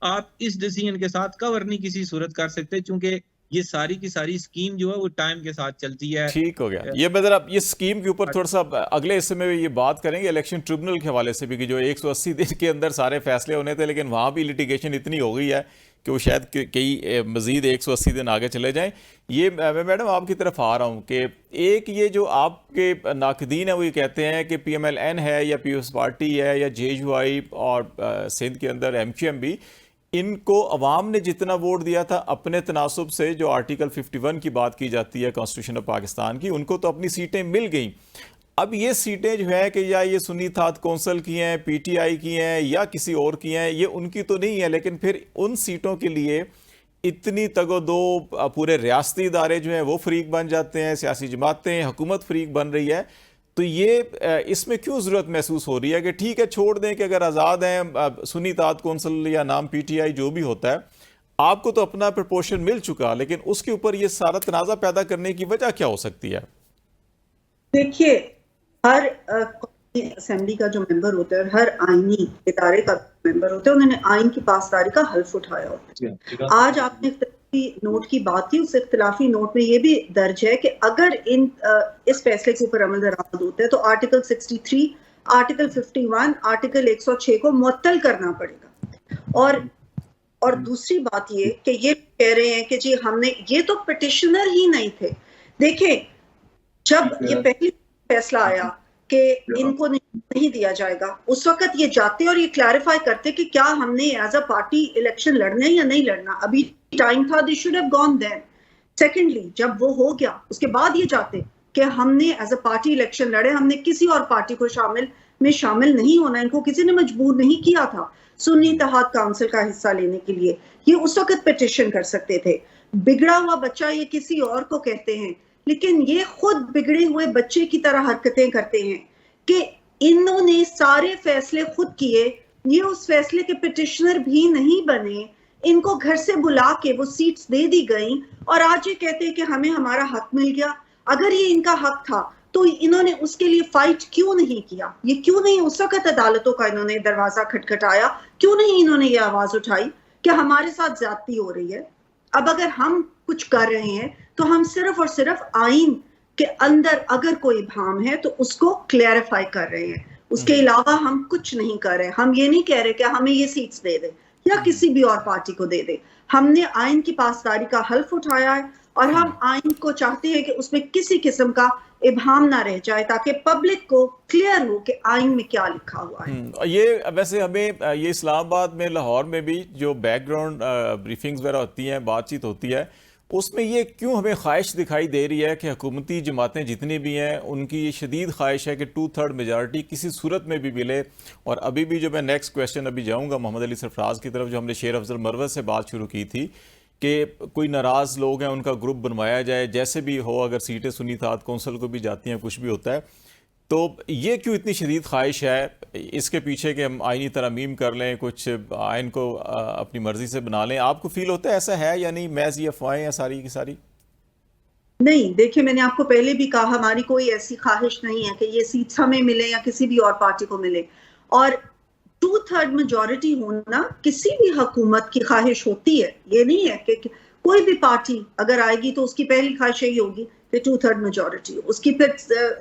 आप इस डिसीजन के साथ कवर नहीं किसी सूरत कर सकते, क्योंकि ये सारी की सारी स्कीम जो है वो टाइम के साथ चलती है। ठीक हो गया। ये मैं जरा ये स्कीम के ऊपर थोड़ा सा अगले हिस्से में ये बात करेंगे इलेक्शन ट्रिब्यूनल के हवाले से भी, कि जो 180 दिन के अंदर सारे फैसले होने थे, लेकिन वहाँ भी लिटिगेशन इतनी हो गई है कि वो शायद कई मजीद 180 दिन आगे चले जाएं। ये मैं मैडम आपकी तरफ आ रहा हूँ कि एक ये जो आपके नाकदीन है वो ये कहते हैं कि PMLN है या पीपल्स पार्टी है या JUI और सिंध के अंदर MQM भी, इनको अवाम ने जितना वोट दिया था अपने तनासुब से, जो आर्टिकल 51 की बात की जाती है कॉन्स्टिट्यूशन ऑफ पाकिस्तान की, उनको तो अपनी सीटें मिल गई। अब ये सीटें जो है कि या ये सुन्नी इत्तेहाद कौंसिल की हैं, PTI की हैं या किसी और की हैं, ये उनकी तो नहीं है, लेकिन फिर उन सीटों के लिए इतनी तगो-दो पूरे रियासती इदारे जो हैं वो फरीक बन जाते हैं, सियासी जमातें, हुकूमत फरीक बन रही है। तो ये इसमें क्यों ज़रूरत महसूस हो रही है कि ठीक है छोड़ दें कि अगर आज़ाद हैं सुन्नी इत्तेहाद कौंसिल या नाम PTI जो भी होता है, आपको तो अपना प्रपोर्शन मिल चुका, लेकिन उसके ऊपर ये सारा तनाज़ा पैदा करने की वजह क्या हो सकती है? देखिए, हर असेंबली का जो मेंबर होता है, हर आईनी इदारे का मेंबर होता है, उन्होंने आइन की पासदारी का हल्फ उठाया होता है। आज आपने नोट की बात की, उस इख्तिलाफी नोट में ये भी दर्ज है कि अगर इस फैसले के ऊपर अमल दरामद होता है तो आर्टिकल 63, आर्टिकल 51, आर्टिकल 106 को मुअत्तल करना पड़ेगा। और दूसरी बात ये कि ये कह रहे हैं कि जी हमने, ये तो पिटिशनर ही नहीं थे। देखें, जब ये पहली फैसला आया कि इनको नहीं दिया जाएगा, उस वक्त ये जाते और ये क्लैरिफाई करते कि क्या हमने एज अ पार्टी इलेक्शन लड़ना है या नहीं लड़ना। अभी टाइम था, they should have gone then. Secondly, जब वो हो गया उसके बाद ये जाते कि हमने एज अ पार्टी इलेक्शन लड़े, हमने किसी और पार्टी को शामिल नहीं होना, इनको किसी ने मजबूर नहीं किया था सुन्नी इत्तेहाद काउंसिल का हिस्सा लेने के लिए। ये उस वक्त पिटिशन कर सकते थे। बिगड़ा हुआ बच्चा ये किसी और को कहते हैं, लेकिन ये खुद बिगड़े हुए बच्चे की तरह हरकतें करते हैं कि इन्होंने सारे फैसले खुद किए, ये उस फैसले के पिटिशनर भी नहीं बने, इनको घर से बुला के वो सीट्स दे दी गई और आज ये कहते हैं कि हमें हमारा हक मिल गया। अगर ये इनका हक था तो इन्होंने उसके लिए फाइट क्यों नहीं किया? ये क्यों नहीं उस वक्त अदालतों का इन्होंने दरवाजा खटखटाया? क्यों नहीं इन्होंने ये आवाज उठाई कि हमारे साथ ज्यादती हो रही है? अब अगर हम कुछ कर रहे हैं तो हम सिर्फ और सिर्फ आइन के अंदर अगर कोई इब्हाम है तो उसको क्लैरिफाई कर रहे हैं, उसके अलावा हम कुछ नहीं कर रहे। हम ये नहीं कह रहे कि हमें ये सीट्स दे दे या किसी भी और पार्टी को दे दे। हमने आइन की पासदारी का हल्फ उठाया है और हम आइन को चाहते हैं कि उसमें किसी किस्म का इब्हाम ना रह जाए ताकि पब्लिक को क्लियर हो कि आइन में क्या लिखा हुआ है। ये वैसे हमें ये इस्लामाबाद में, लाहौर में भी जो बैकग्राउंड ब्रीफिंग्स वगैरह होती हैं, बातचीत होती है, उसमें ये क्यों हमें ख्वाहिश दिखाई दे रही है कि हुकूमती जमातें जितनी भी हैं उनकी ये शदीद ख्वाहिश है कि 2/3 मेजॉरिटी किसी सूरत में भी मिले। और अभी भी जो मैं नेक्स्ट क्वेश्चन अभी जाऊँगा मोहम्मद अली सरफराज की तरफ, जो हमने शेर अफजल मरवत से बात शुरू की थी कि कोई नाराज़ लोग हैं उनका ग्रुप बनवाया जाए, जैसे भी हो, अगर सीटें सुन्नी इत्तेहाद कौंसिल को भी जाती हैं, कुछ भी होता है, तो ये क्यों इतनी शदीद ख्वाहिश है इसके पीछे कि हम आइनी तरमीम कर लें, कुछ आइन को अपनी मर्जी से बना लें? आपको फील होता है ऐसा है या नहीं, महज ये अफवाहें हैं सारी की सारी? नहीं, देखिए मैंने आपको पहले भी कहा हमारी कोई ऐसी ख्वाहिश नहीं है कि ये सीट्स हमें मिले या किसी भी और पार्टी को मिले। और 2/3 मेजॉरिटी होना किसी भी हुकूमत की ख्वाहिश होती है। ये नहीं है कि कोई भी पार्टी अगर आएगी तो उसकी पहली ख्वाहिश यही होगी कि 2/3 मेजॉरिटी हो, उसकी फिर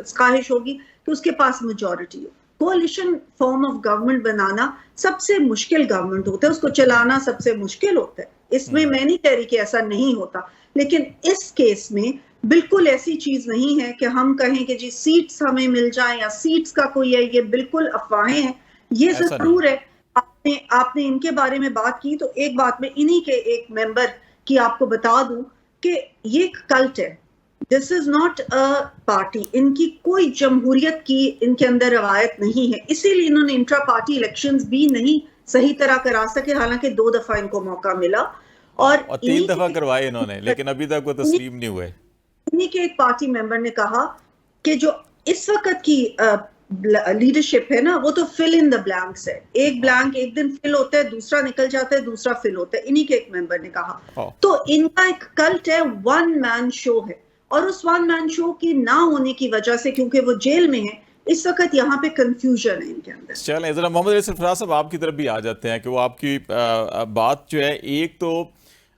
ख्वाहिश होगी कि उसके पास मेजॉरिटी हो। कोalition फॉर्म ऑफ गवर्नमेंट बनाना सबसे मुश्किल गवर्नमेंट होता है, उसको चलाना सबसे मुश्किल होता है। इसमें मैं नहीं कह रही कि ऐसा नहीं होता, लेकिन इस केस में बिल्कुल ऐसी चीज नहीं है कि हम कहें कि जी सीट्स हमें मिल जाए या सीट्स का कोई है, ये बिल्कुल अफवाहें हैं। ये जरूर है, आपने इनके बारे में बात की तो एक बात में इन्हीं के एक मेंबर की आपको बता दूं कि ये एक कल्ट है, this is not a party. इनकी कोई जमहूरियत की इनके अंदर रवायत नहीं है, इसीलिए इन्होंने इंट्रा पार्टी इलेक्शंस भी नहीं सही तरह करा सके, हालांकि 2 दफा इनको मौका मिला और 3 दफा करवाए इन्होंने, लेकिन अभी तक वो तस्लीम नहीं हुए। इन्हीं के एक पार्टी मेंबर ने कहा कि जो इस वक्त की लीडरशिप है ना, वो तो फिल इन द ब्लैंक्स है। एक ब्लैंक एक दिन फिल होता है, दूसरा निकल जाता है, दूसरा फिल होता है। इन्हीं के एक मेंबर ने कहा। तो इनका एक कल्ट है, 1 मैन शो है, और उस 1 मैन शो की ना होने की वजह से, क्योंकि वो जेल में है इस वक्त, यहाँ पे कंफ्यूजन है इनके अंदर। चलें जरा मोहम्मद अली सरफराज साहब आपकी तरफ भी आ जाते हैं कि वो आपकी बात जो है, एक तो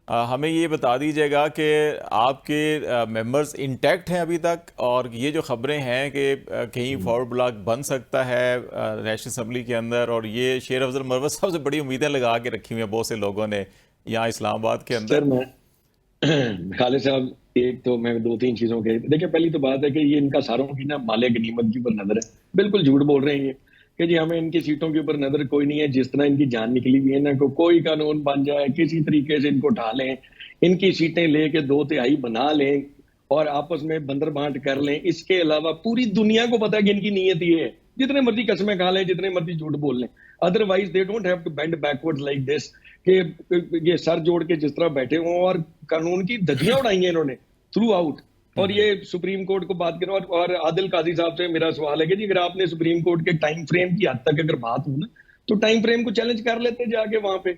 हमें ये बता दीजिएगा कि आपके मेंबर्स इंटैक्ट हैं अभी तक, और ये जो खबरें हैं कि कहीं फॉरवर्ड ब्लॉक बन सकता है नेशनल असम्बली के अंदर, और ये शेर अफजल मरवत साहब से बड़ी उम्मीदें लगा के रखी हुई हैं बहुत से लोगों ने यहाँ इस्लामाबाद के अंदर। सर मैं खालिद साहब, एक तो मैं 2-3 चीजों के, देखिए पहली तो बात है कि ये इनका सारों की ना माले गनीमत के ऊपर नजर है। बिल्कुल झूठ बोल रहे हैं ये कि जी हमें इनकी सीटों के ऊपर नजर कोई नहीं है। जिस तरह इनकी जान निकली हुई है ना, कोई कानून बन जाए, किसी तरीके से इनको उठा लें, इनकी सीटें लेके 2/3 बना लें और आपस में बंदर बांट कर लें। इसके अलावा पूरी दुनिया को पता है कि इनकी नीयत ये है, जितने मर्जी कसमें खा लें, जितने मर्जी झूठ बोल लें, otherwise they don't have to bend backwards like this, कि ये सर जोड़ के जिस तरह बैठे हों और कानून की धज्जियां उड़ाई हैं इन्होंने थ्रू आउट। और ये सुप्रीम कोर्ट को बात करो, और आदिल काजी साहब से मेरा सवाल है कि जी अगर आपने सुप्रीम कोर्ट के टाइम फ्रेम की हद तक अगर बात हो ना, तो टाइम फ्रेम को चैलेंज कर लेते जाके वहां पे।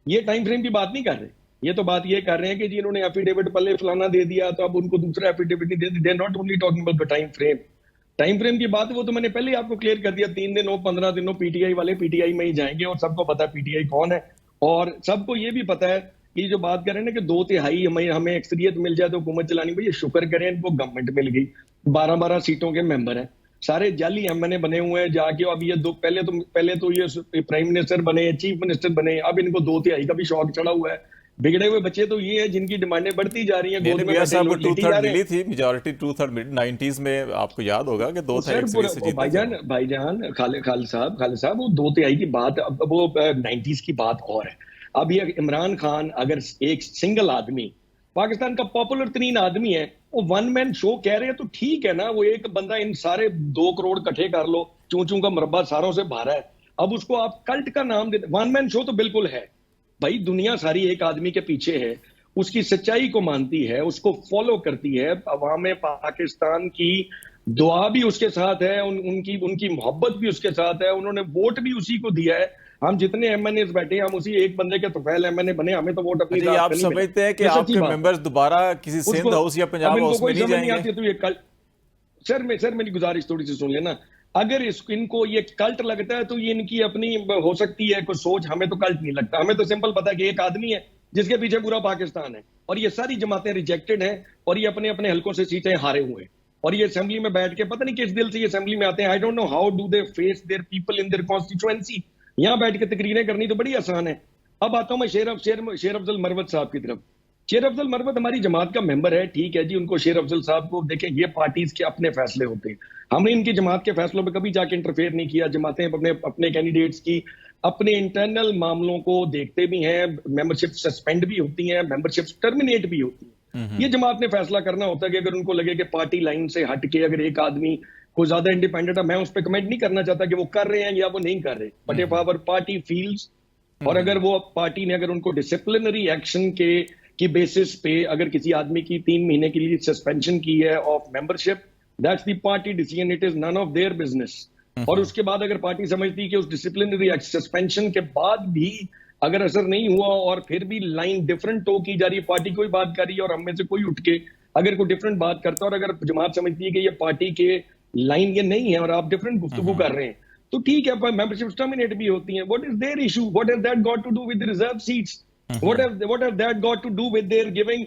ये टाइम फ्रेम की बात नहीं कर रहे, ये तो बात ये कर रहे हैं कि जी इन्होंने एफिडेविट पहले फलाना दे दिया तो अब उनको दूसरा एफिडेविट नहीं दे दी। They are not only talking about the time frame. Time frame की बात वो तो मैंने पहले ही आपको क्लियर कर दिया, 3 दिन हो 15 दिन हो, पीटीआई वाले पीटीआई में ही जाएंगे और सबको पता है पीटीआई कौन है। और सबको ये भी पता है कि जो बात कर रहे हैं ना कि 2/3 हमें अक्सरियत मिल जाए तो हुकूमत चलानी, भाई ये शुक्र करें इनको गवर्नमेंट मिल गई। 12-12 सीटों के मेंबर हैं, सारे जाली एमएनए बने हुए हैं जाके। अब ये पहले तो ये प्राइम मिनिस्टर बने, चीफ मिनिस्टर बने, अब इनको 2/3 का भी शौक चढ़ा हुआ है। बिगड़े हुए बच्चे तो ये है जिनकी डिमांडें बढ़ती जा रही हैं। गोद में 2/3 मिली थी, मेजॉरिटी 2/3 90s में, आपको याद होगा कि 2/3 भाईजान खालिद साहब वो 2/3 की बात, वो 90s की बात और है। अब ये इमरान खान अगर एक सिंगल आदमी, पाकिस्तान का पॉपुलर तरीन आदमी है, वो वन मैन शो कह रहे हैं तो ठीक है ना, वो एक बंदा इन सारे 2 करोड़ इकट्ठे कर लो, चूं चूं का मरबा सारों से भारा है, अब उसको आप कल्ट का नाम देते। वन मैन शो तो बिल्कुल है भाई, दुनिया सारी एक आदमी के पीछे है, उसकी सच्चाई को मानती है, उसको फॉलो करती है, अवाम पाकिस्तान की दुआ भी उसके साथ है, उनकी मोहब्बत भी उसके साथ है, उन्होंने वोट भी उसी को दिया है। हम जितने एमएनए बैठे हैं, हम उसी एक बंदे के तोफैल एमएनए बने, हमें तो वोट अपनी अच्छा, आप समझते हैं कि आपके मेंबर्स दोबारा किसी सिंध हाउस या पंजाब हाउस में नहीं जाएंगे? तो ये कल्ट, सर मेरी गुजारिश थोड़ी सी सुन लेना, अगर इनको ये कल्ट लगता है तो ये इनकी अपनी हो सकती है कोई सोच, हमें तो कल्ट नहीं लगता, हमें तो सिंपल पता है कि एक आदमी है जिसके पीछे पूरा पाकिस्तान है, और ये सारी जमातें रिजेक्टेड हैं, और ये अपने अपने हलकों से सीटें हारे हुए हैं, और ये असेंबली में बैठ के पता नहीं किस दिल से ये असेंबली में आते हैं। I don't know how do they face their people in their constituency. यहाँ बैठ के तकरीरें करनी तो बड़ी आसान है। अब आता हूं मैं शेर अफजल मरवत साहब की तरफ। शेर अफजल मरवत हमारी जमात का मेंबर है, ठीक है जी, उनको शेर अफजल साहब को देखें, ये पार्टीज के अपने फैसले होते हैं, हमने इनकी जमात के फैसलों पर कभी जाके इंटरफेयर नहीं किया। जमातें अपने कैंडिडेट्स की अपने इंटरनल मामलों को देखते भी हैं, मेंबरशिप सस्पेंड भी होती है, मेंबरशिप टर्मिनेट भी होती है। ये जमात ने फैसला करना होता है कि अगर उनको लगे कि पार्टी लाइन से हट के अगर एक आदमी को ज्यादा इंडिपेंडेंट है, मैं उस पर कमेंट नहीं करना चाहता कि वो कर रहे हैं या वो नहीं कर रहे, but if our party feels, और अगर वो पार्टी ने अगर उनको डिसिप्लिनरी एक्शन की बेसिस पे अगर किसी आदमी की 3 महीने के लिए सस्पेंशन की है of membership, that's the party decision, it is none of their business. और उसके बाद अगर पार्टी समझती है कि उस डिसिप्लिनरी सस्पेंशन के बाद भी अगर असर नहीं हुआ और फिर भी लाइन डिफरेंट टो की जा रही है, पार्टी कोई बात कर रही है और हम में से कोई उठ के अगर कोई डिफरेंट बात करता है, और अगर जमात समझती है कि ये पार्टी के लाइन ये नहीं है और आप डिफरेंट गुफ्तगू कर रहे हैं, तो ठीक है, मेंबरशिप टर्मिनेट भी होती है। What is their issue? What has that got to do with reserve seats? What have that got to do with their giving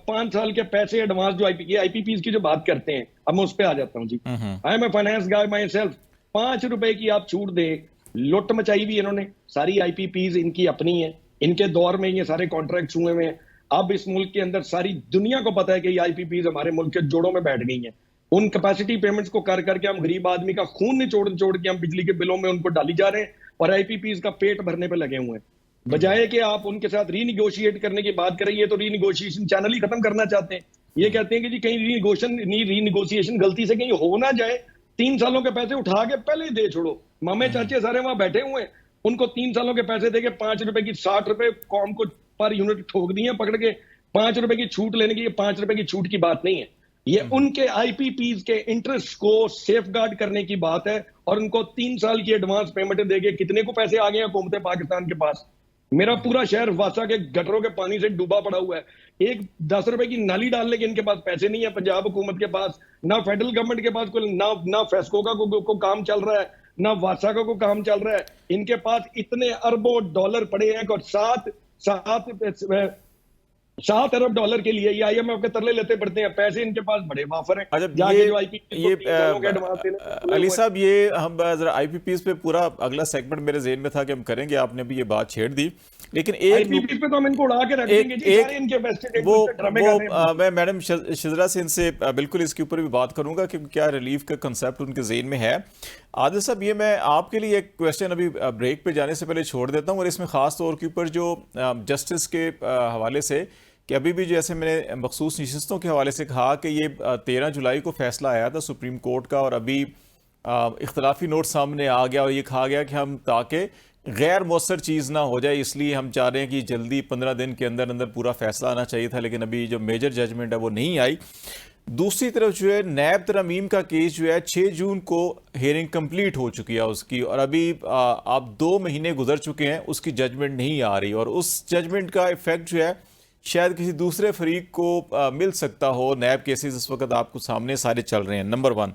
5 साल के पैसे एडवांस? जो ये आईपीपीज की जो बात करते हैं, अब मैं उस पर आ जाता हूँ जी। I am a finance guy myself. 5 रुपए की आप छूट दें, लुट मचाई भी इन्होंने, सारी आईपीपीज इनकी अपनी है, इनके दौर में ये सारे कॉन्ट्रैक्ट हुए हुए हैं। अब इस मुल्क के अंदर सारी दुनिया को पता है कि ये आईपीपीज हमारे मुल्क के जोड़ों में बैठ गई हैं। उन कैपेसिटी पेमेंट्स को कर करके हम गरीब आदमी का खून निचोड़ के हम बिजली के बिलों में उनको डाली जा रहे हैं, और आईपीपीज का पेट भरने पे लगे हुए हैं। बजाय कि आप उनके साथ रीनिगोशिएट करने की बात करें, ये तो रीनिगोशिएशन चैनल ही खत्म करना चाहते हैं। ये कहते हैं कि जी कहीं रीनिगोशिएशन गलती से कहीं हो ना जाए, 3 सालों के पैसे उठा के पहले ही दे छोड़ो। मामे चाचे सारे वहां बैठे हुए हैं, उनको 3 सालों के पैसे देके 5 रुपए की 60 रुपए कॉम को पर यूनिट ठोक दिए पकड़ के। 5 रुपए की छूट लेने की, ये 5 रुपए की छूट की बात नहीं है, ये उनके आईपीपीज के इंटरेस्ट को सेफगार्ड करने की बात है। और उनको 3 साल की एडवांस पेमेंट देके कितने को पैसे आ गए हैं हुकूमत पाकिस्तान के पास? मेरा पूरा शहर वासा के गटरों के पानी से डूबा पड़ा हुआ है। एक 10 रुपए की नाली डालने के इनके पास पैसे नहीं है, पंजाब हुकूमत के पास, ना फेडरल गवर्नमेंट के पास कोई, ना फेस्को का को काम चल रहा है, ना वासा का को काम चल रहा है। इनके पास इतने अरबों डॉलर पड़े हैं और 7 अरब डॉलर के लिए ये आईएमएफ के तरले लेते पड़ते हैं। पैसे इनके पास बड़े वाफर हैं। अली साहब, ये हम जरा आईपीपीज पे पूरा अगला सेगमेंट मेरे ज़हन में था कि हम करेंगे, आपने भी ये बात छेड़ दी, लेकिन आईपीपीज पे तो हम इनको उड़ा के रख देंगे जी, सारे इनके वो मैं मैडम शिजरा से इनसे बिल्कुल इसके ऊपर भी बात करूंगा कि क्या रिलीफ का कंसेप्ट उनके ज़हन में है। आदिल साहब, ये मैं आपके लिए एक क्वेश्चन अभी ब्रेक पे जाने से पहले छोड़ देता हूँ, और इसमें ख़ास तौर के ऊपर जो जस्टिस के हवाले से, कि अभी भी जैसे मैंने मखसूस नशिस्तों के हवाले से कहा कि ये 13 जुलाई को फैसला आया था सुप्रीम कोर्ट का, और अभी इख्तलाफी नोट सामने आ गया और ये कहा गया कि हम ताकि गैर मौसर चीज़ ना हो जाए इसलिए हम चाह रहे हैं कि जल्दी 15 दिन के अंदर अंदर पूरा फैसला आना चाहिए था, लेकिन अभी जो मेजर जजमेंट है वो नहीं आई। दूसरी तरफ जो है नैब तरमीम का केस जो है 6 जून को हियरिंग कंप्लीट हो चुकी है उसकी, और अभी आप 2 महीने गुजर चुके हैं, उसकी जजमेंट नहीं आ रही, और उस जजमेंट का इफेक्ट जो है शायद किसी दूसरे फरीक को मिल सकता हो। नैब केसेस इस वक्त आपको सामने सारे चल रहे हैं, number 1।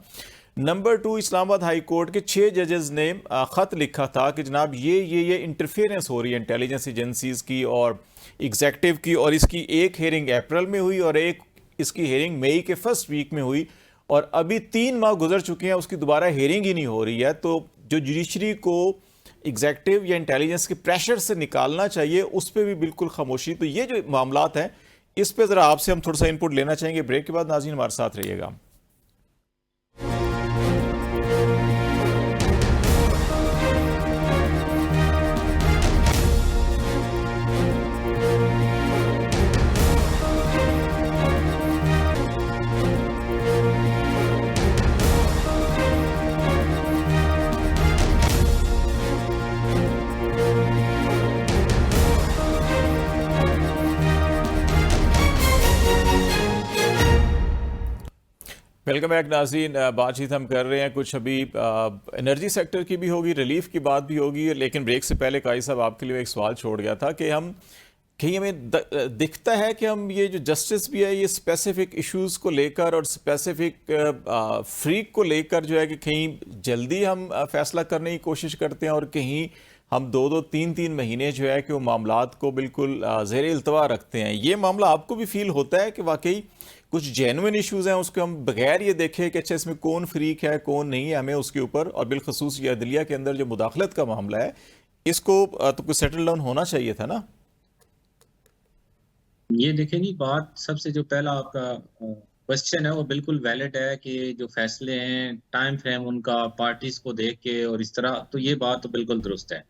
Number 2, Islamabad high court के 6 जजेस ने ख़त लिखा था कि जनाब ये इंटरफेरेंस हो रही है इंटेलिजेंस एजेंसीज़ की और एग्जेक्टिव की, और इसकी एक हेयरिंग अप्रैल में हुई और एक इसकी हेयरिंग मई के फर्स्ट वीक में हुई, और अभी 3 माह गुजर चुके हैं, उसकी दोबारा हेयरिंग ही नहीं हो रही है। तो जो जुडिशरी को एग्जेक्टिव या इंटेलिजेंस के प्रेशर से निकालना चाहिए, उस पर भी बिल्कुल खामोशी। तो ये जो मामलात हैं, इस पर ज़रा आपसे हम थोड़ा सा इनपुट लेना चाहेंगे। ब्रेक के बाद नाज़रीन हमारे साथ रहिएगा। वेलकम बैक नाज़रीन। बातचीत हम कर रहे हैं कुछ अभी एनर्जी सेक्टर की भी होगी, रिलीफ की बात भी होगी, लेकिन ब्रेक से पहले काई साहब आपके लिए एक सवाल छोड़ गया था कि हम कहीं हमें दिखता है कि हम ये जो जस्टिस भी है ये स्पेसिफिक इश्यूज को लेकर और स्पेसिफिक फ्रीक को लेकर जो है कि कहीं जल्दी हम फैसला करने की कोशिश करते हैं और कहीं हम 2-3 महीने जो है कि वो मामलात को बिल्कुल ज़ेर इल्तवा रखते हैं। ये मामला आपको भी फील होता है कि वाकई कुछ जेन्युइन इश्यूज हैं उसको हम बगैर ये देखें कि अच्छा इसमें कौन फ्रीक है कौन नहीं है, हमें उसके ऊपर और बिलखसूस ये अदलिया के अंदर जो मुदाखलत का मामला है इसको तो कुछ सेटल डाउन होना चाहिए था ना? ये देखेंगी बात, सबसे जो पहला आपका क्वेश्चन है वो बिल्कुल वैलिड है कि जो फैसले हैं टाइम फ्रेम उनका पार्टीज को देख के और इस तरह, तो ये बात तो बिल्कुल दुरुस्त है।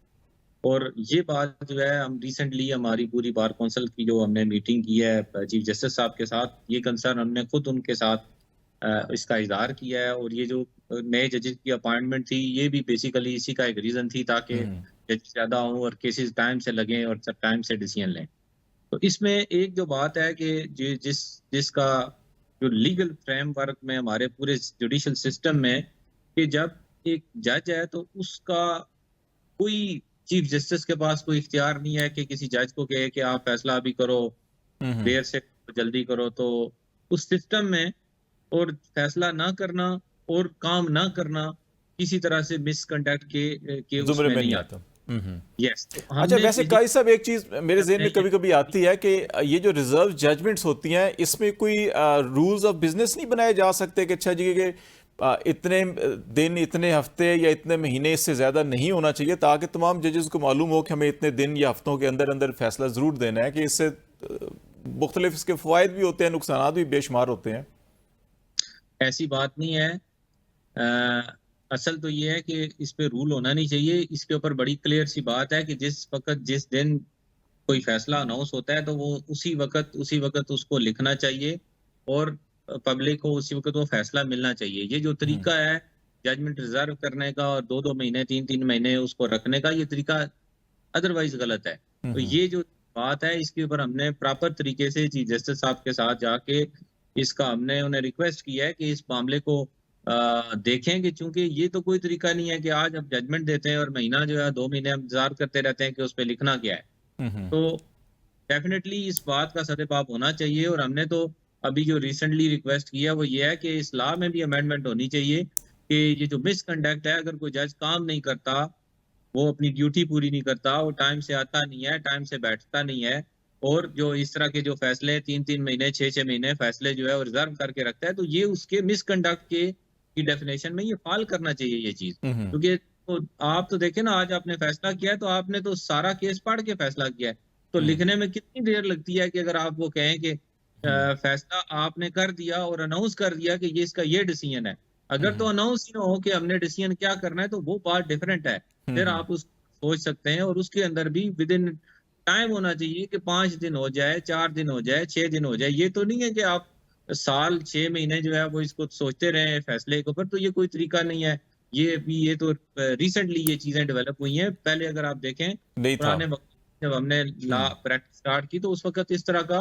और ये बात जो है हम रिसेंटली हमारी पूरी बार काउंसिल की जो हमने मीटिंग की है चीफ जस्टिस साहब के साथ, ये कंसर्न हमने खुद उनके साथ इसका इजहार किया है। और ये जो नए जजेस की अपॉइंटमेंट थी ये भी बेसिकली इसी का एक रीजन थी ताकि जज ज्यादा हों और केसेस टाइम से लगें और सब टाइम से डिसीजन लें। तो इसमें एक जो बात है कि जिसका जो लीगल फ्रेमवर्क में हमारे पूरे जुडिशल सिस्टम में कि जब एक जज है तो उसका कोई चीफ जस्टिस के पास कोई इख्तियार नहीं है कि किसी जज को कहे कि आप फैसला अभी करो, देर से जल्दी करो। तो उस सिस्टम में और फैसला ना करना और काम ना करना किसी तरह से मिसकंडक्ट के उसमें नहीं आता। यस। अच्छा, वैसे काई साहब एक चीज मेरे ज़हन में कभी कभी आती है कि ये जो रिजर्व जजमेंट्स होती हैं इसमें कोई रूल्स ऑफ बिजनेस नहीं बनाए जा सकते कि अच्छा जी के इतने दिन, इतने हफ्ते या इतने महीने इससे ज़्यादा नहीं होना चाहिए ताकि तमाम जजेस को मालूम हो कि हमें इतने दिन या हफ्तों के अंदर अंदर फैसला ज़रूर देना है, कि इससे मुख्तलिफ इसके फ़वाइद भी होते हैं, नुकसान भी बेशुमार होते हैं। ऐसी बात नहीं है। असल तो ये है कि इस पे रूल होना नहीं चाहिए। इसके ऊपर बड़ी क्लियर सी बात है कि जिस वक्त जिस दिन कोई फैसला अनाउंस होता है तो वो उसी वक्त उसको लिखना चाहिए और पब्लिक को उसी वक्त वो फैसला मिलना चाहिए। ये जो तरीका है जजमेंट रिजर्व करने का और 2-2 महीने 3-3 महीने उसको रखने का, ये तरीका अदरवाइज गलत है। तो ये जो बात है इसके ऊपर हमने प्रॉपर तरीके से चीफ जस्टिस साहब के साथ जाके इसका हमने उन्हें रिक्वेस्ट किया है कि इस मामले को देखें कि चूंकि ये तो कोई तरीका नहीं है कि आज हम जजमेंट देते हैं और महीना जो है 2 महीने हम इंतजार करते रहते हैं कि उस पर लिखना क्या है। तो डेफिनेटली इस बात का सदेबाप होना चाहिए। और हमने तो अभी जो रिसेंटली रिक्वेस्ट किया वो ये है कि इस लॉ में भी अमेंडमेंट होनी चाहिए कि ये जो मिसकंडक्ट है, अगर कोई जज काम नहीं करता, वो अपनी ड्यूटी पूरी नहीं करता, वो टाइम से आता नहीं है, टाइम से बैठता नहीं है और जो इस तरह के जो फैसले 3-3 महीने 6-6 महीने फैसले जो है वो रिजर्व करके रखता है, तो ये उसके मिसकंडक्ट की डेफिनेशन में ये फॉल करना चाहिए ये चीज। क्योंकि तो आप तो देखें ना, आज आपने फैसला किया है तो आपने तो सारा केस पढ़ के फैसला किया है, तो लिखने में कितनी देर लगती है कि अगर आप वो कहें कि फैसला आपने कर दिया और अनाउंस कर दिया कि ये इसका ये डिसीजन है। अगर तो अनाउंस ही ना हो कि हमने डिसीजन क्या करना है तो वो बात डिफरेंट है, फिर आप उस सोच सकते हैं। और उसके अंदर भी विद इन टाइम होना चाहिए कि 5 दिन हो जाए, 4 दिन हो जाए, 6 दिन हो जाए। ये तो नहीं है कि आप साल 6 महीने जो है वो इसको सोचते रहे फैसले के ऊपर, तो ये कोई तरीका नहीं है। ये तो रिसेंटली ये चीजें डेवलप हुई हैं। पहले अगर आप देखें पुराने वक्त जब हमने लॉ प्रैक्टिस स्टार्ट की तो उस वक्त इस तरह का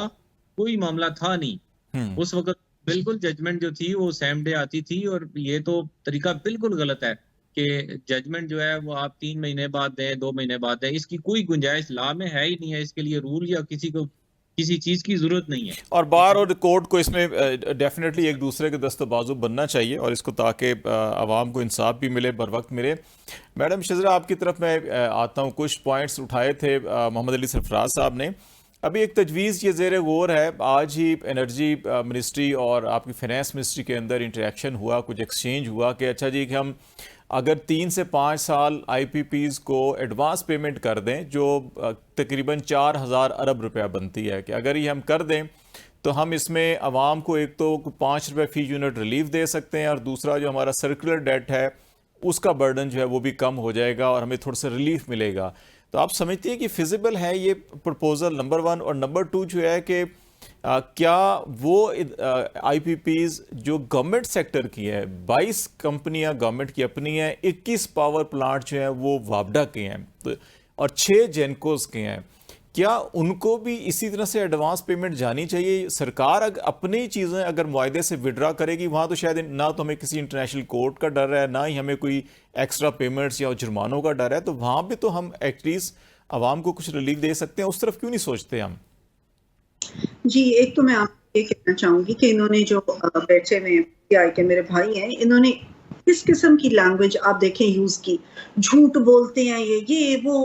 कोई मामला था नहीं। उस वक्त बिल्कुल जजमेंट जो थी वो सेम डे आती थी। और ये तो तरीका बिल्कुल गलत है कि जजमेंट जो है वो आप 3 महीने बाद दें, 2 महीने बाद दें। इसकी कोई गुंजाइश लॉ में है ही नहीं है, इसके लिए रूल या किसी चीज की जरूरत नहीं है। और बार और कोर्ट को इसमें डेफिनेटली एक दूसरे के दस्तबाजू बनना चाहिए और इसको ताकि आवाम को इंसाफ भी मिले, बर वक्त मिले। मैडम शिजरा, आपकी तरफ मैं आता हूँ। कुछ पॉइंट्स उठाए थे मोहम्मद अली सरफराज साहब ने। अभी एक तजवीज़ ये ज़ेर गौर है, आज ही एनर्जी मिनिस्ट्री और आपकी फाइनेंस मिनिस्ट्री के अंदर इंटरेक्शन हुआ, कुछ एक्सचेंज हुआ कि अच्छा जी कि हम अगर 3 से 5 साल IPPs को एडवांस पेमेंट कर दें जो तकरीबन 4000 अरब रुपया बनती है, कि अगर ये हम कर दें तो हम इसमें आवाम को एक तो 5 रुपये फ़ी यूनिट रिलीफ दे सकते हैं और दूसरा जो हमारा सर्कुलर डेट है उसका बर्डन जो है वो भी कम हो जाएगा और हमें थोड़ा सा रिलीफ मिलेगा। तो आप समझती हैं कि फिजिबल है ये प्रपोजल, नंबर 1? और नंबर 2 जो है कि क्या वो IPPs जो गवर्नमेंट सेक्टर की है, 22 कंपनियां गवर्नमेंट की अपनी हैं, 21 पावर प्लांट जो हैं वो वापडा के हैं और 6 जेनकोस के हैं, क्या उनको भी इसी तरह से एडवांस पेमेंट जानी चाहिए? सरकार अपनी चीज़ें अगर मुआहदे से विड्रा करेगी, वहाँ तो शायद ना तो हमें किसी इंटरनेशनल कोर्ट का डर है, ना ही हमें कोई एक्स्ट्रा पेमेंट्स या जुर्मानों का डर है, तो वहाँ भी तो हम एटलीस्ट आवाम को कुछ रिलीफ दे सकते हैं। उस तरफ क्यों नहीं सोचते हम? जी, एक तो मैं आपको ये कहना चाहूंगी कि इन्होंने जो बैठे हुए पीटीआई के मेरे भाई हैं, इन्होंने किस किस्म की लैंग्वेज आप देखें यूज की। झूठ बोलते हैं ये वो।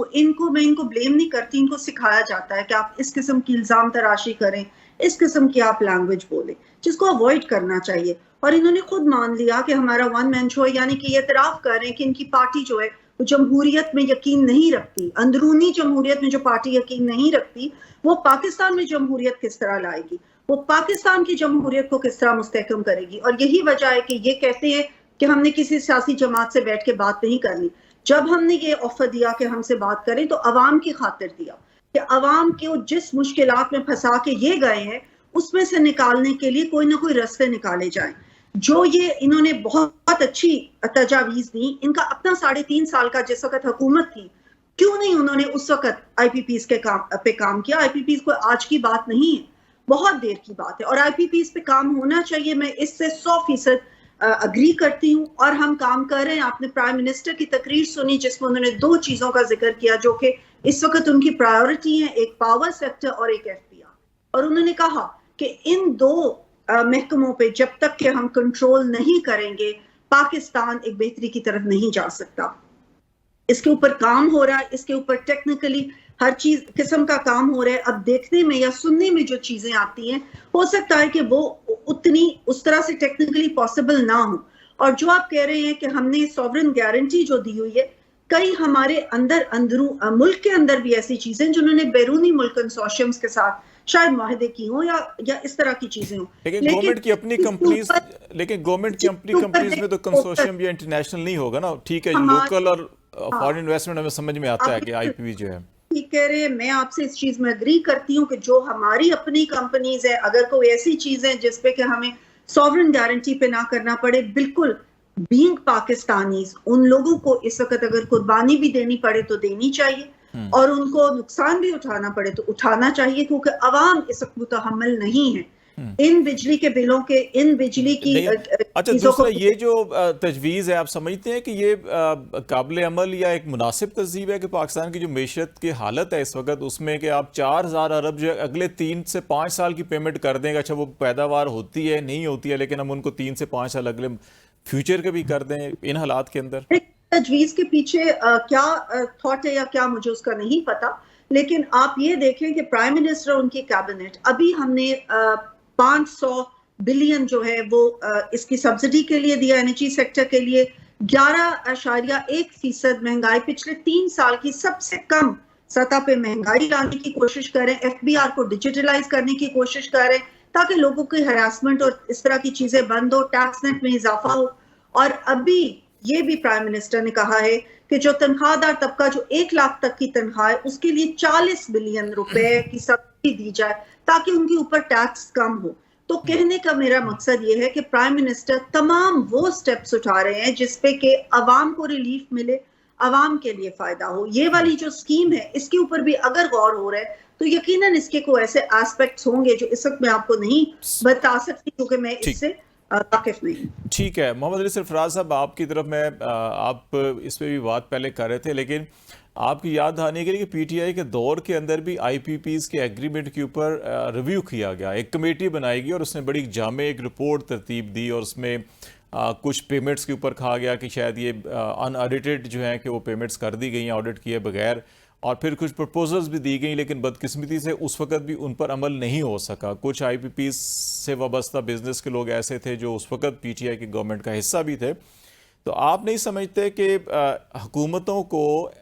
मैं इनको ब्लेम नहीं करती, इनको सिखाया जाता है कि आप इस किस्म की इल्जाम तराशी करें, इस किस्म की आप लैंग्वेज बोलें, जिसको अवॉइड करना चाहिए। और इन्होंने खुद मान लिया कि हमारा वन मैन शो है, यानी कि ये इतराफ कर रहे हैं कि इनकी पार्टी जो है वो जमहूरियत में यकीन नहीं रखती। अंदरूनी जमहूरियत में जो पार्टी यकीन नहीं रखती, वो पाकिस्तान में जमहूरियत किस तरह लाएगी, वो पाकिस्तान की जमहूरियत को किस तरह मुस्तहकम करेगी। और यही वजह है कि ये कहते हैं कि हमने किसी सियासी जमात से बैठ के बात नहीं करनी। जब हमने ये ऑफर दिया कि हमसे बात करें, तो अवाम की खातिर दिया कि अवाम को जिस मुश्किलात में फंसा के ये गए हैं, उसमें से निकालने के लिए कोई ना कोई रास्ते निकाले जाएं। जो ये इन्होंने बहुत अच्छी तजावीज दी, इनका अपना 3.5 साल का जिस वक्त हुकूमत थी, क्यों नहीं उन्होंने उस वक्त आईपीपीज के काम किया। आईपीपीज कोई आज की बात नहीं है, बहुत देर की बात है, और आईपीपीज पे काम होना चाहिए। मैं इससे 100% अग्री करती हूँ, और हम काम कर रहे हैं। आपने प्राइम मिनिस्टर की तकरीर सुनी जिसमें उन्होंने 2 चीजों का जिक्र किया जो कि इस वक्त उनकी प्रायोरिटी है, एक पावर सेक्टर और एक एफपीआर। और उन्होंने कहा कि इन 2 महकमों पे जब तक कि हम कंट्रोल नहीं करेंगे, पाकिस्तान एक बेहतरी की तरफ नहीं जा सकता। इसके ऊपर काम हो रहा है, इसके ऊपर टेक्निकली हर चीज किस्म का काम हो रहा है। अब देखने में या सुनने में जो चीजें आती हैं, हो सकता है कि वो उतनी उस तरह से टेक्निकली पॉसिबल ना हो। और जो आप कह रहे हैं कि हमने सॉवरेन गारंटी जो दी हुई है, कई हमारे मुल्क के अंदर भी ऐसी चीजें जिन्होंने बैरूनी मुल्क कंसोर्शियम्स के साथ शायद मुआहदे की हो या इस तरह की चीजें हो। लेकिन गवर्नमेंट की अपनी कंपनीज में तो कंसोर्शियम या इंटरनेशनल नहीं होगा ना। ठीक है, लोकल और फॉरेन इन्वेस्टमेंट हमें समझ में आता है कि आईपीपी जो है। ठीक कह रहे हैं, मैं आपसे इस चीज में एग्री करती हूँ कि जो हमारी अपनी कंपनीज है, अगर कोई ऐसी चीज है जिसपे कि हमें सॉवरेन गारंटी पे ना करना पड़े, बिल्कुल बीइंग पाकिस्तानीज उन लोगों को इस वक्त अगर कुर्बानी भी देनी पड़े तो देनी चाहिए, और उनको नुकसान भी उठाना पड़े तो उठाना चाहिए, क्योंकि अवाम इस वक्त मुतहम्मिल नहीं है इन बिजली के बिलों के, इन बिजली की। अच्छा, दूसरा ये जो तजवीज़ है, आप समझते हैं कि ये काबिल अमल या एक मुनासिब तहजीब है कि पाकिस्तान की जो मैशत की हालत है इस वक्त, उसमें कि आप 4000 अरब जो अगले 3 से 5 साल की पेमेंट कर देंगे। अच्छा, वो पैदावार होती है नहीं होती है, लेकिन हम उनको 3 से 5 साल अगले फ्यूचर के भी कर दें इन हालात के अंदर। तजवीज के पीछे क्या थॉट है या क्या, मुझे उसका नहीं पता। लेकिन आप ये देखें कि प्राइम मिनिस्टर और उनकी कैबिनेट, अभी हमने 500 बिलियन जो है वो इसकी सब्सिडी के लिए दिया, एनर्जी सेक्टर के लिए। 11.1% महंगाई, पिछले 3 साल की सबसे कम सतह पे महंगाई लाने की कोशिश करें। एफबीआर को डिजिटलाइज करने की कोशिश करें ताकि लोगों की हरासमेंट और इस तरह की चीजें बंद हो, टैक्स नेट में इजाफा हो। और अभी ये भी प्राइम मिनिस्टर ने कहा है कि जो तनख्वाहदार तबका जो 1 लाख तक की तनख्वाह है, उसके लिए 40 बिलियन रुपए की सब्सिडी दी जाए ताकि उनके ऊपर टैक्स कम हो। तो कहने का मेरा मकसद ये है कि प्राइम मिनिस्टर तमाम वो स्टेप्स उठा रहे हैं जिसपे कि अवाम को रिलीफ मिले, अवाम के लिए फायदा हो। ये वाली जो स्कीम है, इसके ऊपर भी अगर गौर हो रहा है तो यकीनन इसके कोई ऐसे एस्पेक्ट्स होंगे जो इस वक्त मैं आपको नहीं बता सकती, क्योंकि मैं इससे वाकिफ नहीं। ठीक है, मोहम्मद अली सरफराज साहब, आपकी तरफ में आप इस पे भी बात पहले कर रहे थे, लेकिन आपकी याद आने के लिए कि पीटीआई के दौर के अंदर भी आईपीपीज के एग्रीमेंट के ऊपर रिव्यू किया गया। एक कमेटी बनाई गई और उसने बड़ी जामे एक रिपोर्ट तरतीब दी, और उसमें कुछ पेमेंट्स के ऊपर कहा गया कि शायद ये अनऑडिटेड जो हैं कि वो पेमेंट्स कर दी गई हैं ऑडिट किए बगैर, और फिर कुछ प्रपोजल्स भी दी गई, लेकिन बदकिस्मती से उस वक्त भी उन पर अमल नहीं हो सका। कुछ आईपीपी से वाबस्ता बिजनेस के लोग ऐसे थे जो उस वक्त पीटीआई की गवर्नमेंट का हिस्सा भी थे। तो आप नहीं समझते कि हुकूमतों को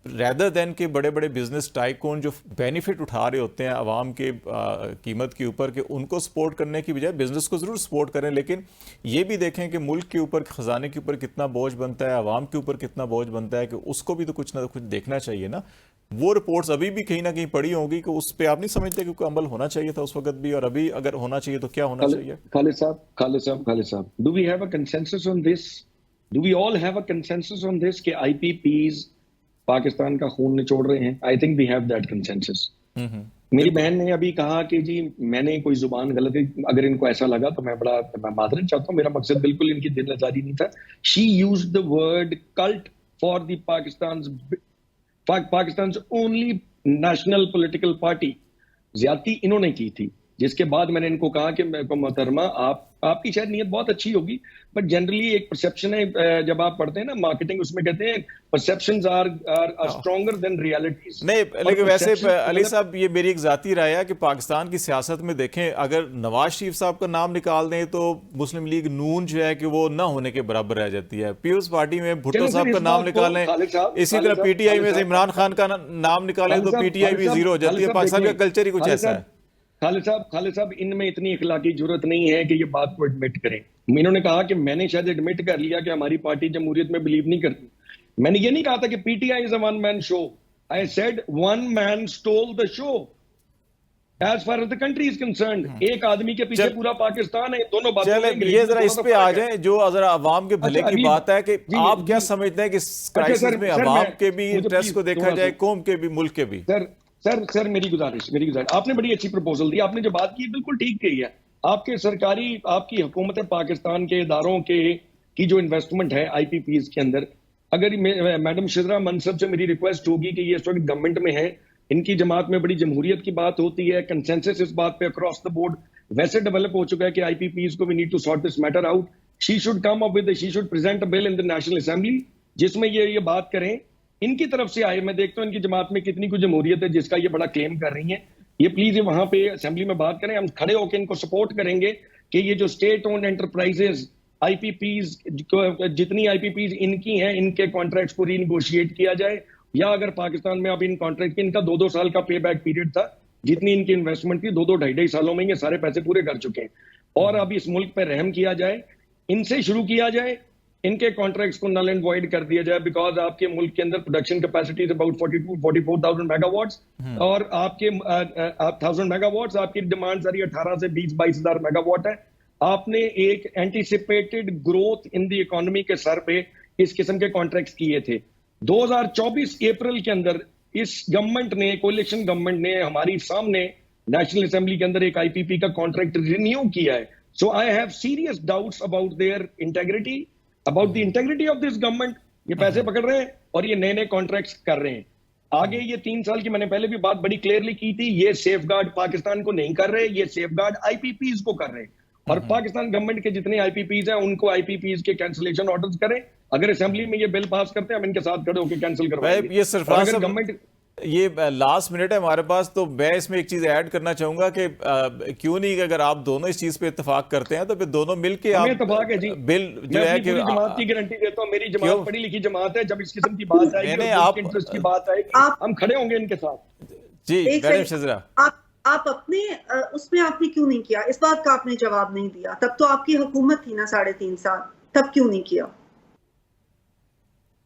रैदर दैन के बड़े बड़े बिजनेस टाइकून जो बेनिफिट उठा रहे होते हैं आवाम के कीमत के ऊपर, कि उनको सपोर्ट करने की बजाय बिजनेस को ज़रूर सपोर्ट करें, लेकिन ये भी देखें कि मुल्क के ऊपर, ख़जाने के ऊपर कितना बोझ बनता है, आवाम के ऊपर कितना बोझ बनता है, कि उसको भी तो कुछ ना कुछ देखना चाहिए ना। वो रिपोर्ट्स अभी भी कहीं ना कहीं पड़ी होंगी कि उस पर आप नहीं समझते कि कोई अमल होना चाहिए था उस वक्त भी, और अभी अगर होना चाहिए तो क्या होना चाहिए? Khalid sahab, do we have a consensus on this? Do we all have a consensus on this कि IPPs पाकिस्तान का खून निचोड़ रहे हैं। I think we have that consensus. मेरी बहन ने अभी कहा कि जी मैंने कोई जुबान गलत है, अगर इनको ऐसा लगा तो मैं माजरत चाहता हूँ, मेरा मकसद बिल्कुल इनकी दिल आजारी नहीं था। She used the word cult for the Pakistan only national political party. ज्यादती इन्होंने की थी, जिसके बाद मैंने इनको कहा कि मोहतरमा आपकी शायद नीयत बहुत अच्छी होगी, बट जनरली एक परसेप्शन है, जब आप पढ़ते हैं ना मार्केटिंग, उसमें कहते हैं perceptions are stronger than realities. नहीं, लेकिन वैसे अली साहब ये मेरी एक जाती राय है कि पाकिस्तान की सियासत में देखें, अगर नवाज शरीफ साहब का नाम निकाल दें तो मुस्लिम लीग नून जो है कि वो ना होने के बराबर रह जाती है। पीपुल्स पार्टी में भुट्टो साहब का नाम निकालें, इसी तरह पीटीआई में से इमरान खान का नाम निकालें तो पीटीआई भी जीरो हो जाती है। पाकिस्तान का कल्चर ही कुछ ऐसा है। खालिद साहब इनमें इतनी इखलाकी जरूरत नहीं है कि ये बात को एडमिट करें। इन्होंने कहा कि मैंने शायद एडमिट कर लिया कि हमारी पार्टी जमहूरियत में बिलीव नहीं करती। मैंने ये नहीं कहा था कि PTI is a one man show. I said one man stole the show as far as the country is concerned. एक आदमी के पीछे पूरा पाकिस्तान है। दोनों बातें ये जरा इस पे आ जाए, जो जरा अवाम के भले की बात है कि आप क्या समझते हैं कि क्राइसिस में अवाम के भी इंटरेस्ट को देखा जाए, कौम के भी, मुल्क के भी। सर मेरी गुजारिश आपने बड़ी अच्छी प्रपोजल दी। आपने जो बात की बिल्कुल ठीक कही है। आपकी हुकूमत पाकिस्तान के इदारों की जो इन्वेस्टमेंट है आईपीपीज के अंदर, अगर मैडम शिजरा मनसब से मेरी रिक्वेस्ट होगी कि ये इस वक्त गवर्नमेंट में है, इनकी जमात में बड़ी जमहूरियत की बात होती है, कंसेंसस इस बात पे अक्रॉस द बोर्ड वैसे डेवलप हो चुका है कि आईपीपीज को we need to sort this matter out. She should present a bill in the national assembly जिसमें ये बात करें। इनकी तरफ से आए, मैं देखता हूं इनकी जमात में कितनी कुछ जमहूरियत है जिसका ये बड़ा क्लेम कर रही है। ये प्लीज वहां पे असेंबली में बात करें, हम खड़े होकर इनको सपोर्ट करेंगे कि ये जो स्टेट ओन्ड एंटरप्राइजेस आईपीपीज, जितनी आईपीपीज इनकी हैं, इनके कॉन्ट्रैक्ट्स को रीनिगोशिएट किया जाए। या अगर पाकिस्तान में अब इन कॉन्ट्रैक्ट इनका 2-2 साल का पे बैक पीरियड था, जितनी इनकी इन्वेस्टमेंट थी 2-2 ढाई सालों में ये सारे पैसे पूरे कर चुके हैं। और अब इस मुल्क पर रहम किया जाए, इनसे शुरू किया जाए, इनके कॉन्ट्रैक्ट्स को नल एंड वॉइड कर दिया जाए। बिकॉज आपके मुल्क के अंदर production capacity is about 44,000 megawatts और आपके 1000 मेगावाट्स, आपकी डिमांड सारी 18 से 20-22 हजार मेगावाट है। आपने एक anticipated growth in the economy के सर पे इस किस्म के कॉन्ट्रैक्ट्स किए थे। 2024 अप्रैल के अंदर इस गवर्नमेंट ने, कोalition गवर्नमेंट ने हमारी सामने नेशनल असेंबली के अंदर एक आईपीपी का कॉन्ट्रैक्ट रिन्यू किया है। So I have serious doubts about their integrity, about the integrity of this government. ये पैसे पकड़ रहे हैं और ये नए कॉन्ट्रैक्ट्स कर रहे हैं। आगे ये 3 साल की मैंने पहले भी बात बड़ी क्लियरली की थी, ये सेफगार्ड पाकिस्तान को नहीं कर रहे, ये सेफगार्ड आईपीपीज को कर रहे हैं। और पाकिस्तान गवर्नमेंट के जितने आईपीपीज हैं उनको आईपीपीज के कैंसिलेशन ऑर्डर्स करें। अगर असेंबली में ये बिल पास करते हैं हम इनके साथ खड़े होकर कैंसिल करवाएंगे। ये सरफराज साहब, गवर्नमेंट, ये लास्ट मिनट है हमारे पास, तो मैं इसमें एक चीज ऐड करना चाहूंगा कि क्यों नहीं, अगर आप दोनों इस चीज पे इत्तेफाक करते हैं तो फिर दोनों मिलके आप इत्तेफाक है जी, बिल जो है कि जमात की गारंटी देता हूं, मेरी जमात पढ़ी लिखी जमात है। जब इस किस्म की बात आएगी, आप इंटरेस्ट की बात आएगी, हम खड़े होंगे इनके साथ। जी मैडम शिजरा, आप अपने उसमें आपने क्यों नहीं किया? इस बात का आपने जवाब नहीं दिया। तब तो आपकी हुकूमत थी ना 3.5 साल, तब क्यों नहीं किया?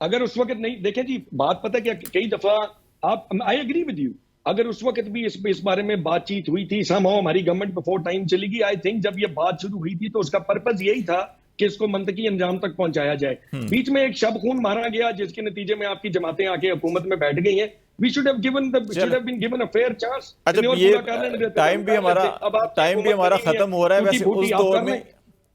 अगर उस वक्त नहीं, देखें जी बात पता है क्या, कई दफा आई एग्री विद यू, अगर उस वक्त भी इस बारे में बातचीत हुई थी, समहाउ हमारी गवर्नमेंट बिफोर टाइम चली गई। आई थिंक जब ये बात शुरू हुई थी तो उसका पर्पस यही था कि इसको मंतकी अंजाम तक पहुंचाया जाए। बीच में एक शब खून मारा गया जिसके नतीजे में आपकी जमातें आके हुकूमत में बैठ गई हैं। We should have been given a fair chance। अच्छा, ये टाइम भी हमारा खत्म हो रहा है। वैसे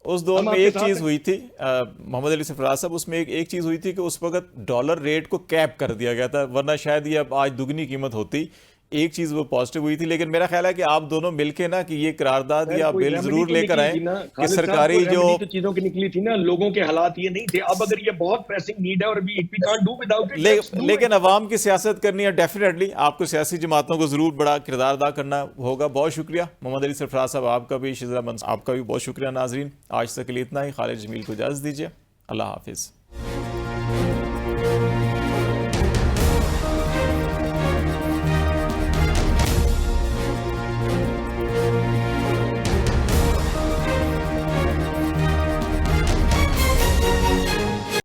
उस दौर में एक चीज हुई थी मोहम्मद अली सरफराज साहब, उसमें एक चीज हुई थी कि उस वक्त डॉलर रेट को कैप कर दिया गया था, वरना शायद ये अब आज दुगनी कीमत होती। एक चीज वो पॉजिटिव हुई थी। लेकिन मेरा ख्याल है कि आप दोनों मिलके ना कि ये करारदाद या बिल जरूर लेकर आए कि सरकारी जो चीजों की निकली थी ना, लोगों के हालात ये नहीं थे। अब अगर ये बहुत प्रेसिंग नीड है और we can't do without it, लेकिन अवाम की सियासत करनी है, डेफिनेटली आपको सियासी जमातों को जरूर बड़ा किरदार अदा करना होगा। बहुत शुक्रिया मोहम्मद अली सरफराज साहब, आपका भी, शिजरा मनसूर आपका भी बहुत शुक्रिया। नाजरीन, आज तक के लिए इतना ही। खालिद जमील को इजाजत दीजिए। अल्लाह हाफिज।